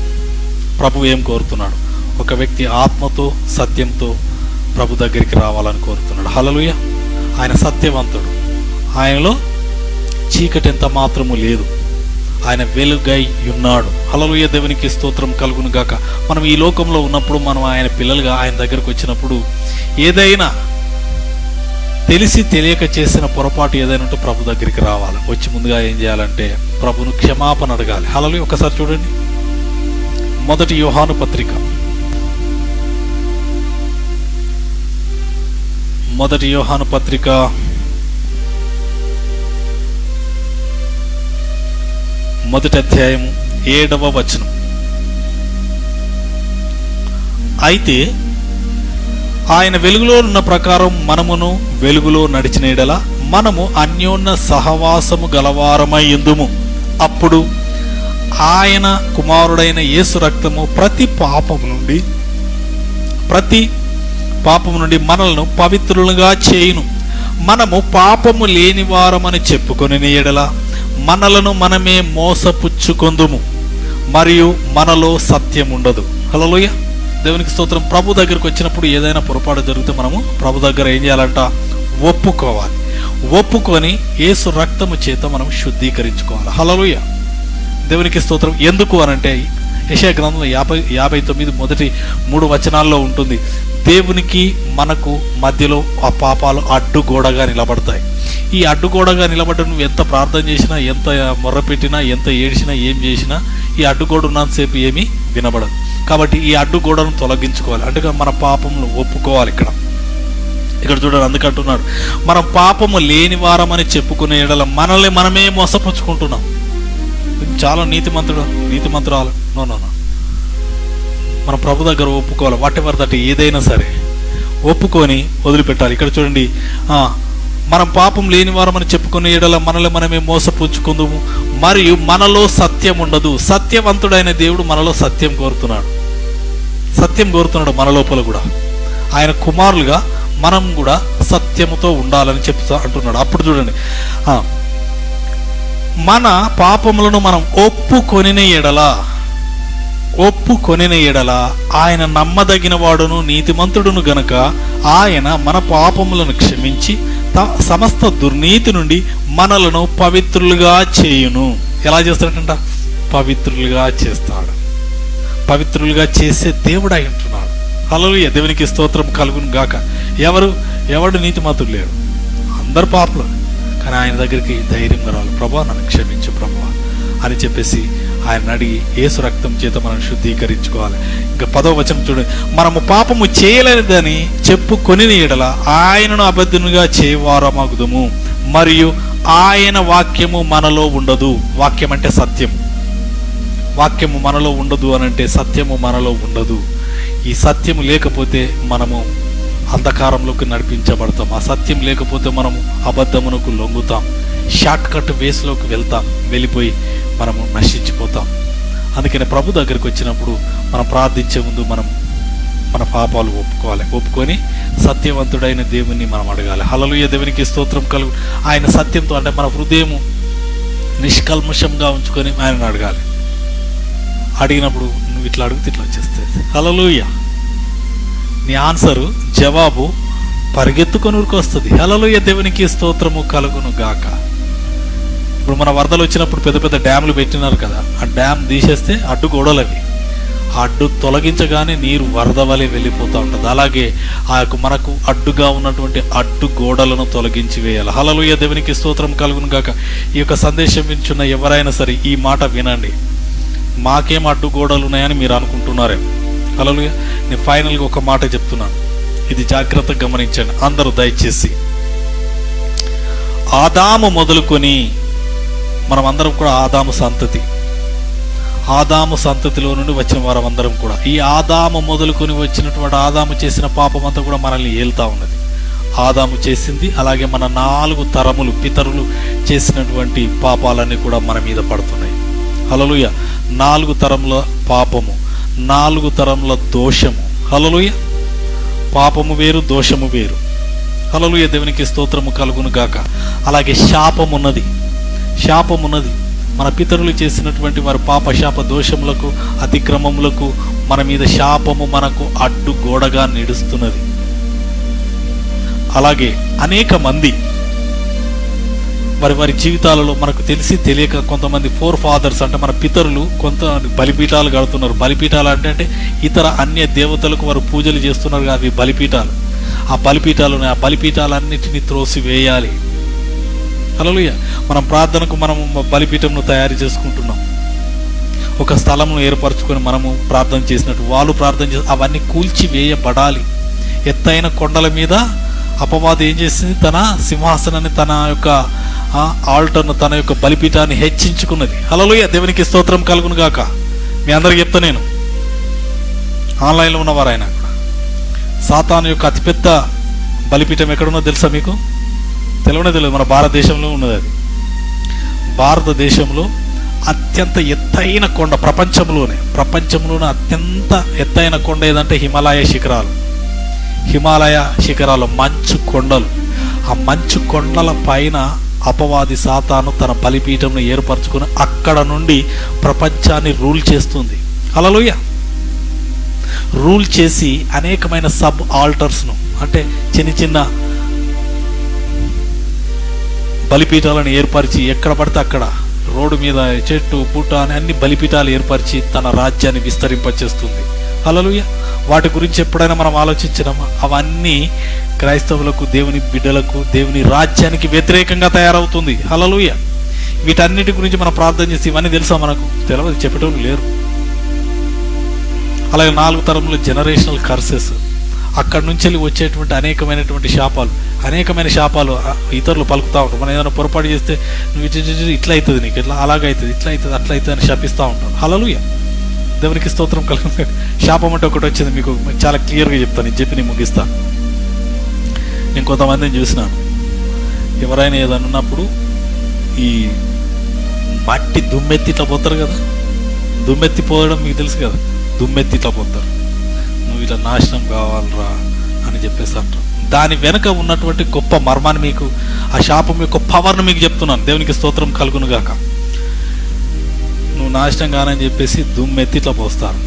ప్రభు ఏం కోరుతున్నాడు? ఒక వ్యక్తి ఆత్మతో సత్యంతో ప్రభు దగ్గరికి రావాలని కోరుతున్నాడు. హల్లెలూయా, ఆయన సత్యవంతుడు, ఆయనలో చీకటి ఎంత మాత్రము లేదు, ఆయన వెలుగై ఉన్నాడు. హల్లెలూయా, దేవునికి స్తోత్రం కలుగును గాక. మనం ఈ లోకంలో ఉన్నప్పుడు మనం ఆయన పిల్లలుగా ఆయన దగ్గరకు వచ్చినప్పుడు ఏదైనా తెలిసి తెలియక చేసిన పొరపాటు ఏదైనా ఉంటే ప్రభు దగ్గరికి రావాలి. వచ్చి ముందుగా ఏం చేయాలంటే ప్రభును క్షమాపణ అడగాలి. హల్లెలూయా, ఒకసారి చూడండి, మొదటి యోహాను పత్రిక, మొదటి యోహాను పత్రిక 1వ అధ్యాయం 7వ వచనం. అయితే ఆయన వెలుగులో ఉన్న ప్రకారం మనమును వెలుగులో నడిచిన యెడల మనము అన్యోన్య సహవాసము గలవారమై యుందుము. అప్పుడు ఆయన కుమారుడైన యేసు రక్తము ప్రతి పాపము నుండి మనలను పవిత్రులుగా చేయును. మనము పాపము లేని వారమని చెప్పుకొని యెడల మనలను మనమే మోసపుచ్చుకొందుము, మరియు మనలో సత్యం ఉండదు. హల్లెలూయా, దేవునికి స్తోత్రం. ప్రభు దగ్గరికి వచ్చినప్పుడు ఏదైనా పొరపాటు జరిగితే మనము ప్రభు దగ్గర ఏం చేయాలంట? ఒప్పుకోవాలి. ఒప్పుకొని యేసు రక్తము చేత మనం శుద్ధీకరించుకోవాలి. హల్లెలూయా, దేవునికి స్తోత్రం. ఎందుకు అనంటే యెషయా గ్రంథం 59 మొదటి 3 వచనాల్లో ఉంటుంది, దేవునికి మనకు మధ్యలో ఆ పాపాలు అడ్డుగోడగా నిలబడతాయి. ఈ అడ్డుగోడగా నిలబడ్డ నువ్వు ఎంత ప్రార్థన చేసినా, ఎంత మొర్రపెట్టినా, ఎంత ఏడ్చినా, ఏం చేసినా ఈ అడ్డుగోడ ఉన్నంతసేపు ఏమీ వినబడదు. కాబట్టి ఈ అడ్డుగోడను తొలగించుకోవాలి. అంటే మన పాపమును ఒప్పుకోవాలి. ఇక్కడ చూడండి, అందుకంటున్నాడు, మనం పాపము లేని వారమని చెప్పుకునే యెడల మనల్ని మనమే మోసపుచ్చుకుంటున్నాం. చాలా నీతిమంతురాలు. నో, మనం ప్రభు దగ్గర ఒప్పుకోవాలి. వాట్ ఎవర్ దట్, ఏదైనా సరే ఒప్పుకొని వదిలిపెట్టాలి. ఇక్కడ చూడండి, మనం పాపం లేని వారమని చెప్పుకునే యెడల మనల్ని మనమే మోసపుచ్చుకుందుము, మరియు మనలో సత్యం ఉండదు. సత్యవంతుడైన దేవుడు మనలో సత్యం కోరుతున్నాడు. మన లోపల కూడా ఆయన కుమారులుగా మనం కూడా సత్యముతో ఉండాలని చెప్తా అంటున్నాడు. అప్పుడు చూడండి, మన పాపములను మనం ఒప్పుకొనిన ఎడల ఆయన నమ్మదగిన వాడును నీతిమంతుడును గనుక ఆయన మన పాపములను క్షమించి సమస్త దుర్నీతి నుండి మనలను పవిత్రులుగా చేయును. ఎలా చేస్తాడంట? పవిత్రులుగా చేస్తాడు. పవిత్రులుగా చేసే దేవుడు అయి ఉంటున్నాడు. హల్లెలూయా, దేవునికి స్తోత్రం కలుగును గాక. ఎవడు నీతిమంతుడు లేడు, అందరు పాపలు. కానీ ఆయన దగ్గరికి ధైర్యంగా రావాలి. ప్రభువా, నన్ను క్షమించు ప్రభువా అని చెప్పేసి ఆయన అడిగి యేసు రక్తం చేత మనం శుద్ధీకరించుకోవాలి. ఇంకా 10వ వచనం చూడండి, మనము పాపము చేయలేదని చెప్పుకొని యెడల ఆయనను అబద్ధునిగా చేయవారమగుదుము, మరియు ఆయన వాక్యము మనలో ఉండదు. వాక్యం అంటే సత్యం. వాక్యము మనలో ఉండదు అనంటే సత్యము మనలో ఉండదు. ఈ సత్యము లేకపోతే మనము అంధకారంలోకి నడిపించబడతాం. ఆ సత్యం లేకపోతే మనము అబద్ధమునకు లొంగుతాం, షార్ట్ కట్ వేస్లోకి వెళ్ళిపోయి మనము నశించిపోతాం. అందుకని ప్రభు దగ్గరికి వచ్చినప్పుడు మనం ప్రార్థించే ముందు మనం మన పాపాలు ఒప్పుకోవాలి. ఒప్పుకొని సత్యవంతుడైన దేవుని మనం అడగాలి. హల్లెలూయా, దేవునికి స్తోత్రం కలుగు. ఆయన సత్యంతో, అంటే మన హృదయము నిష్కల్మషంగా ఉంచుకొని ఆయనను అడగాలి. అడిగినప్పుడు నువ్వు ఇట్లా అడిగితే ఇట్లా వచ్చేస్తుంది. హల్లెలూయా, నీ ఆన్సరు, జవాబు పరిగెత్తుకొని ఊరికి వస్తుంది. హల్లెలూయా, దేవునికి స్తోత్రము కలుగును గాక. ఇప్పుడు మన వరదలు వచ్చినప్పుడు పెద్ద పెద్ద డ్యాములు పెట్టినారు కదా, ఆ డ్యామ్ తీసేస్తే అడ్డు గోడలు అవి, ఆ అడ్డు తొలగించగానే నీరు వరద వలె వెళ్ళిపోతూ ఉంటుంది. అలాగే ఆ యొక్క మనకు అడ్డుగా ఉన్నటువంటి అడ్డు గోడలను తొలగించి వేయాలి. హల్లెలూయా, దేవునికి స్తోత్రం కలుగును గాక. ఈ యొక్క సందేశం వింటున్న ఎవరైనా సరే ఈ మాట వినండి. మాకేం అడ్డు గోడలు ఉన్నాయని మీరు అనుకుంటున్నారేమో. హల్లెలూయా, నేను ఫైనల్గా ఒక మాట చెప్తున్నాను, ఇది జాగ్రత్తగా గమనించండి అందరూ దయచేసి. ఆదాము మొదలుకొని, మనం అందరం కూడా ఆదాము సంతతి, ఆదాము సంతతిలో నుండి వచ్చిన వారం అందరం కూడా. ఈ ఆదాము మొదలుకొని వచ్చినటువంటి ఆదాము చేసిన పాపం అంతా కూడా మనల్ని ఏలుతా ఉన్నది. ఆదాము చేసింది, అలాగే మన 4 తరములు పితరులు చేసినటువంటి పాపాలన్నీ కూడా మన మీద పడుతున్నాయి. హల్లెలూయా, 4 తరముల పాపము, 4 తరముల దోషము. హల్లెలూయా, పాపము వేరు, దోషము వేరు. హల్లెలూయా, దేవునికి స్తోత్రము కలుగును గాక. అలాగే శాపమున్నది, శాపమున్నది. మన పితరులు చేసినటువంటి వారి పాప శాప దోషములకు, అతిక్రమములకు మన మీద శాపము మనకు అడ్డు గోడగా నిలుస్తున్నది. అలాగే అనేక మంది వారి జీవితాలలో మనకు తెలిసి తెలియక కొంతమంది ఫాదర్స్ అంటే మన పితరులు కొంత బలిపీఠాలు కడుతున్నారు. బలిపీఠాలు అంటే ఇతర అన్య దేవతలకు వారు పూజలు చేస్తున్నారు కదా, అవి బలిపీఠాలు. ఆ బలిపీఠాలన్నిటినీ త్రోసి వేయాలి. హల్లెలూయా, మనం ప్రార్థనకు మనము బలిపీఠంను తయారు చేసుకుంటున్నాం. ఒక స్థలంను ఏర్పరచుకొని మనము ప్రార్థన చేసినట్టు వాళ్ళు ప్రార్థన చేసి అవన్నీ కూల్చివేయబడాలి. ఎత్తైన కొండల మీద అపవాది ఏం చేసింది, తన సింహాసనాన్ని, తన యొక్క ఆల్టర్ను, తన యొక్క బలిపీఠాన్ని హెచ్చించుకున్నది. హల్లెలూయా, దేవునికి స్తోత్రం కలుగును గాక. మీ అందరికి చెప్తా, నేను ఆన్లైన్లో ఉన్నవారైనా కూడా సాతాను యొక్క అతిపెద్ద బలిపీఠం ఎక్కడున్నదో తెలుసా మీకు? తెలియదు. మన భారతదేశంలో ఉన్నది. అది భారతదేశంలో అత్యంత ఎత్తైన కొండ, ప్రపంచంలోనే అత్యంత ఎత్తైన కొండ ఏదంటే హిమాలయ శిఖరాలు, మంచు కొండలు. ఆ మంచు కొండల పైన అపవాది సాతాను తన బలిపీఠంను ఏర్పరచుకుని అక్కడ నుండి ప్రపంచాన్ని రూల్ చేస్తుంది. హల్లెలూయా, రూల్ చేసి అనేకమైన సబ్ ఆల్టర్స్ను, అంటే చిన్న బలిపీఠాలను ఏర్పరిచి ఎక్కడ పడితే అక్కడ రోడ్డు మీద చెట్టు పుట్ట అని అన్ని బలిపీఠాలు ఏర్పరిచి తన రాజ్యాన్ని విస్తరింపచేస్తుంది. హల్లెలూయా, వాటి గురించి ఎప్పుడైనా మనం ఆలోచించినామా? అవన్నీ క్రైస్తవులకు, దేవుని బిడ్డలకు, దేవుని రాజ్యానికి వ్యతిరేకంగా తయారవుతుంది. హల్లెలూయా, వీటన్నిటి గురించి మనం ప్రార్థన చేసి ఇవన్నీ తెలుసా? మనకు తెలియదు, చెప్పేటోళ్ళు లేరు. అలాగే 4 తరముల జనరేషనల్ కర్సెస్, అక్కడి నుంచి వెళ్ళి వచ్చేటువంటి అనేకమైన శాపాలు ఇతరులు పలుకుతూ ఉంటారు. మనం ఏదైనా పొరపాటు చేస్తే నువ్వు ఇట్లా అవుతుంది, నీకు ఇట్లా అలాగైతుంది, ఇట్లా అవుతుంది, అట్లా అవుతుంది అని శాపిస్తూ ఉంటారు. హల్లెలూయా, దేవునికి స్తోత్రం కలుగుతుంది. శాపం అంటే ఒకటి వచ్చింది, మీకు చాలా క్లియర్గా చెప్తాను. నేను చెప్పి నేను ముగిస్తాను. నేను కొంతమందిని చూసినాను, ఎవరైనా ఏదైనా ఉన్నప్పుడు ఈ మట్టి దుమ్మెత్తి ఇట్లా పోతారు కదా, దుమ్మెత్తి పోవడం మీకు తెలుసు కదా, దుమ్మెత్తి ఇట్లా పోతారు. నువ్వు ఇట్లా నాశనం కావాలరా అని చెప్పేసి అంటారు. దాని వెనుక ఉన్నటువంటి గొప్ప మర్మాన్ని, మీకు ఆ శాపం యొక్క పవర్ను మీకు చెప్తున్నాను. దేవునికి స్తోత్రం కలుగును గాక. నువ్వు నాశనం కానని చెప్పేసి దుమ్మెత్తి ఇట్లా పోస్తారు.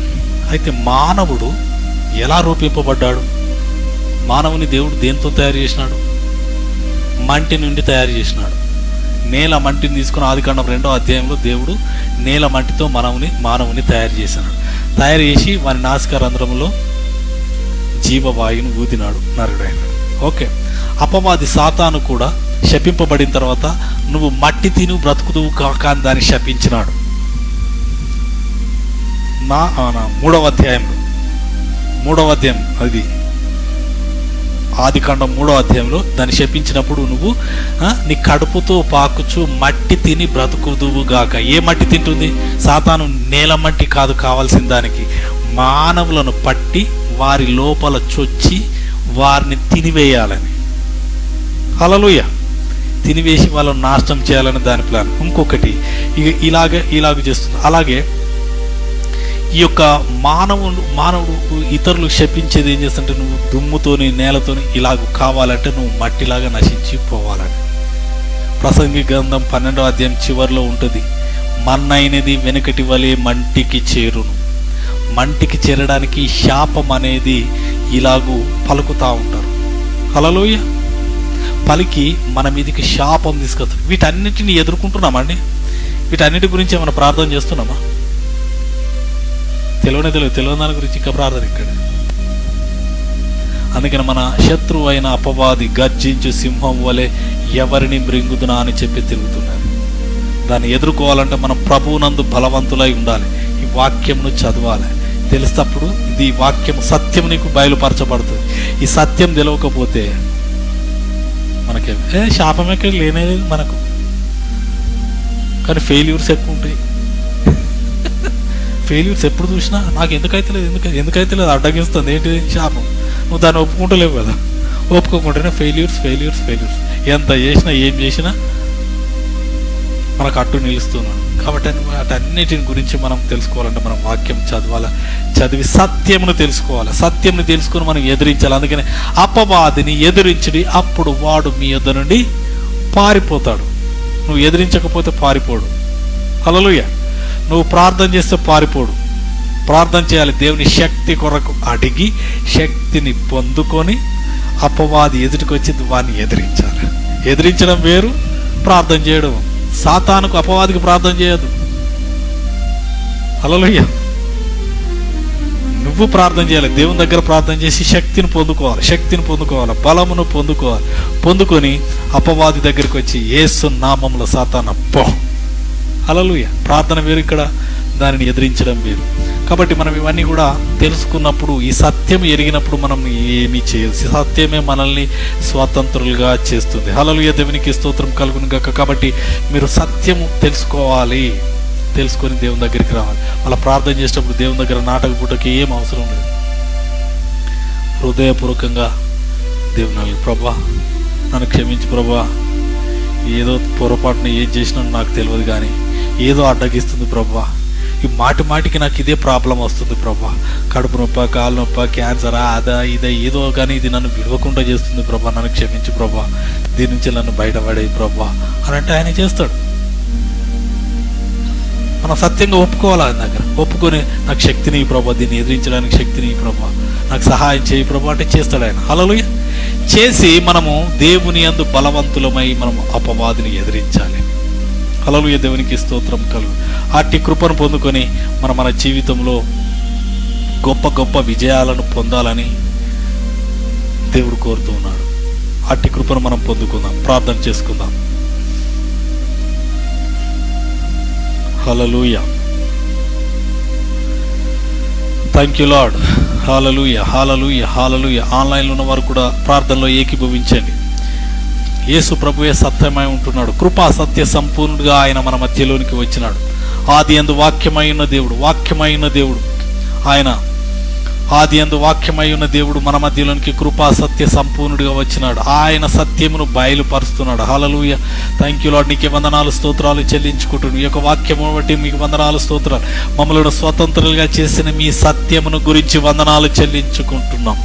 అయితే మానవుడు ఎలా రూపింపబడ్డాడు? మానవుని దేవుడు దేంతో తయారు చేసినాడు? మంటి నుండి తయారు చేసినాడు. నేల మంటిని తీసుకుని ఆదికాండం 2వ అధ్యాయంలో దేవుడు నేల మంటితో మానవుని తయారు చేసినాడు. తయారు చేసి వారి నాసికా రంధ్రములో జీవవాయువును ఊదినాడు, నరుడైనాడు. ఓకే, అపవాది సాతాను కూడా శపింపబడిన తర్వాత నువ్వు మట్టి తిను బ్రతుకుదువు కాక అని దాన్ని శపించినాడు. 3వ అధ్యాయం అది ఆదికాండం 3వ అధ్యాయంలో దాన్ని శపించినప్పుడు నువ్వు నీ కడుపుతో పాకుచు మట్టి తిని బ్రతుకుదువు గాక. ఏ మట్టి తింటుంది? సాతాను నేల మట్టి కాదు కావాల్సిన దానికి, మానవులను పట్టి వారి లోపల చొచ్చి వారిని తినివేయాలని. హల్లెలూయా, తినివేసి వాళ్ళని నాశనం చేయాలని దాని ప్లాన్. ఇంకొకటి ఇలాగ చేస్తుంది. అలాగే ఈ యొక్క మానవుడు ఇతరులు శపించేది ఏం చేస్తుంటే, నువ్వు దుమ్ముతోని నేలతోని ఇలాగ కావాలంటే నువ్వు మట్టిలాగా నశించి పోవాలని. ప్రసంగి గ్రంథం 12వ అధ్యాయం చివరిలో ఉంటుంది, మన్నైనది వెనుకటి వలె మంటికి చేరును. మంటికి చేరడానికి శాపం అనేది ఇలాగూ పలుకుతూ ఉంటారు. హల్లెలూయా, పలికి మన మీదకి శాపం తీసుకొస్తాడు. వీటన్నిటిని ఎదుర్కొంటున్నామండి? వీటన్నిటి గురించి ఏమైనా ప్రార్థన చేస్తున్నామా? తెలియని దాని గురించి ఇంకా ప్రార్థన ఇక్కడ. అందుకని మన శత్రువు అయిన అపవాది గర్జించు సింహం వలె ఎవరిని మృంగుదునా అని చెప్పి తిరుగుతున్నారు. దాన్ని ఎదుర్కోవాలంటే మనం ప్రభువునందు బలవంతులై ఉండాలి. ఈ వాక్యంను చదవాలి. తెలిసినప్పుడు ఇది వాక్యం, సత్యం నీకు బయలుపరచబడుతుంది. ఈ సత్యం తెలియకపోతే మనకేం శాపం ఎక్కడ లేనేది మనకు. కానీ ఫెయిల్యూర్స్ ఎక్కువ ఉంటాయి. ఫెయిల్యూర్స్ ఎప్పుడు చూసినా నాకు ఎందుకైతే లేదు అడ్డగిస్తుంది. ఏంటిది? శాపం. నువ్వు దాన్ని ఒప్పుకుంటలేవు కదా. ఒప్పుకోకుంటేనే ఫెయిల్యూర్స్. ఎంత చేసినా ఏం చేసినా మనకు అడ్డు నిలుస్తున్నాడు. కాబట్టి వాటన్నిటిని గురించి మనం తెలుసుకోవాలంటే మనం వాక్యం చదివి సత్యమును తెలుసుకోవాలి. సత్యంని తెలుసుకుని మనం ఎదిరించాలి. అందుకని అపవాదిని ఎదిరించడి, అప్పుడు వాడు మీ యొద్ద నుండి పారిపోతాడు. నువ్వు ఎదిరించకపోతే పారిపోడు. హల్లెలూయా. నువ్వు ప్రార్థన చేస్తే పారిపోడు. ప్రార్థన చేయాలి. దేవుని శక్తి కొరకు అడిగి శక్తిని పొందుకొని అపవాది ఎదుటికొచ్చి వాడిని ఎదిరించాలి. ఎదిరించడం వేరు, ప్రార్థన చేయడం. సాతానుకు అపవాదికి ప్రార్థన చేయదు. హల్లెలూయా. నువ్వు ప్రార్థన చేయాలి. దేవుని దగ్గర ప్రార్థన చేసి శక్తిని పొందుకోవాలి, బలమును పొందుకొని అపవాది దగ్గరికి వచ్చి యేసు నామములో సాతాను పో. హల్లెలూయా. ప్రార్థన వేరు, ఇక్కడ దానిని ఎదిరించడం వేరు. కాబట్టి మనం ఇవన్నీ కూడా తెలుసుకున్నప్పుడు, ఈ సత్యం ఎరిగినప్పుడు మనం ఏమీ చేయదు. సత్యమే మనల్ని స్వతంత్రులుగా చేస్తుంది. హల్లెలూయా. దేవునికి స్తోత్రం కలుగును గాక. కాబట్టి మీరు సత్యము తెలుసుకొని దేవుని దగ్గరికి రావాలి. అలా ప్రార్థన చేసేటప్పుడు దేవుని దగ్గర నాటక పుట్టకి ఏం అవసరం లేదు. హృదయపూర్వకంగా దేవుని ప్రభా నన్ను క్షమించు ప్రభా, ఏదో పొరపాటున ఏం చేసినా నాకు తెలియదు, కానీ ఏదో అడ్డగిస్తుంది ప్రభా. ఈ మాటికి నాకు ఇదే ప్రాబ్లం వస్తుంది ప్రభా. కడుపు నొప్ప, కాలు నొప్ప, క్యాన్సరా, అదా ఇదా ఏదో, కానీ ఇది నన్ను విడవకుండా చేస్తుంది ప్రభా. నన్ను క్షమించు ప్రభా, దీని నుంచి నన్ను బయటపడే ప్రభా అని అంటే ఆయన చేస్తాడు. మనం సత్యంగా ఒప్పుకోవాలి. ఆయన దగ్గర ఒప్పుకొని నాకు శక్తిని ప్రభా, దీన్ని ఎదిరించడానికి శక్తిని ప్రభా, నాకు సహాయం చేయి ప్రభా అంటే చేస్తాడు ఆయన. హల్లెలూయా. చేసి మనము దేవుని యందు బలవంతులమై మనం అపవాదిని ఎదిరించాలి. హల్లెలూయా. దేవునికి స్తోత్రం కలుగు. అట్టి కృపను పొందుకొని మన జీవితంలో గొప్ప విజయాలను పొందాలని దేవుడు కోరుతూ ఉన్నాడు. అట్టి కృపను మనం పొందుకుందాం. ప్రార్థన చేసుకుందాం. Hallelujah. Thank you lord. Hallelujah. ఆన్లైన్లో ఉన్న వారు కూడా ప్రార్థనలో ఏకీభవించండి. యేసు ప్రభువే సత్యమై ఉంటున్నాడు. కృపా సత్య సంపూర్ణుడిగా ఆయన మన మధ్యలోనికి వచ్చినాడు. ఆది యందు వాక్యమై ఉన్న దేవుడు ఆయన. ఆది యందు వాక్యమై ఉన్న దేవుడు మన మధ్యలోనికి కృపా సత్య సంపూర్ణుడిగా వచ్చినాడు. ఆయన సత్యమును బయలుపరుస్తున్నాడు. హల్లెలూయా. Thank you lord. నీకే వందనాలు, స్తోత్రాలు చెల్లించుకుంటున్నాను. ఈ యొక్క వాక్యమును బట్టి మీకు వందనాలు, స్తోత్రాలు. మమ్మల్ని స్వతంత్రులుగా చేసిన మీ సత్యమును గురించి వందనాలు చెల్లించుకుంటున్నాం.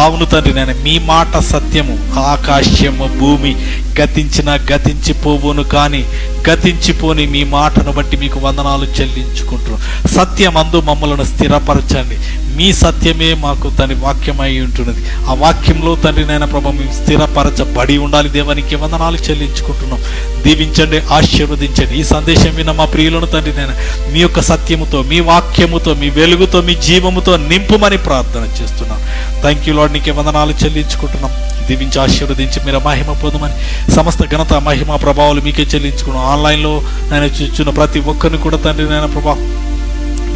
అవును తండ్రి, నేను మీ మాట సత్యము. ఆకాశము భూమి గతించిపోవును, కానీ గతించిపోని మీ మాటను బట్టి మీకు వందనాలు చెల్లించుకుంటున్నాం. సత్యమందు మమ్మల్ని స్థిరపరచండి. మీ సత్యమే మాకు తండ్రి వాక్యమై ఉంటున్నది. ఆ వాక్యంలో తండ్రి నాయన ప్రభు మేము స్థిరపరచబడి ఉండాలి. దేవానికి వందనాలు చెల్లించుకుంటున్నాం. దీవించండి, ఆశీర్వదించండి. ఈ సందేశం విన్న మా ప్రియులను తండ్రి నాయన మీ యొక్క సత్యముతో, మీ వాక్యముతో, మీ వెలుగుతో, మీ జీవముతో నింపుమని ప్రార్థన చేస్తున్నాం. Thank you lord. నీకే వందనాలు చెల్లించుకుంటున్నాం. దీవించి ఆశీర్వదించి మీరు మహిమ పొందమని, సమస్త ఘనత మహిమ ప్రభావాలు మీకే చెల్లించుకున్నాం. ఆన్లైన్లో నేను చూస్తున్న ప్రతి ఒక్కరిని కూడా తండ్రి నాయన ప్రభా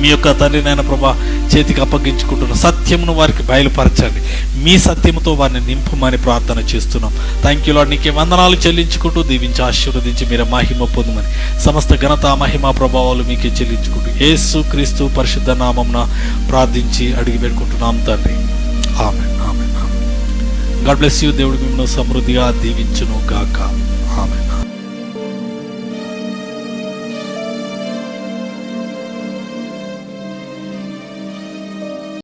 మీ యొక్క తండ్రి నాయన ప్రభా చేతికి అప్పగించుకుంటున్న సత్యమును వారికి బయలుపరచండి. మీ సత్యముతో వారిని నింపుమని ప్రార్థన చేస్తున్నాం. Thank you lord. నీకే వందనాలు చెల్లించుకుంటూ దీవించి ఆశీర్వదించి మీరు మహిమ పొందమని, సమస్త ఘనత మహిమ ప్రభావాలు మీకే చెల్లించుకుంటూ యేసు క్రీస్తు పరిశుద్ధ నామమున ప్రార్థించి అడిగి పెట్టుకుంటున్నాం తండ్రి. ఆమేన్. God bless you. దేవుడు మిమ్మల్ని సమృద్ధిగా దీవించును గాక.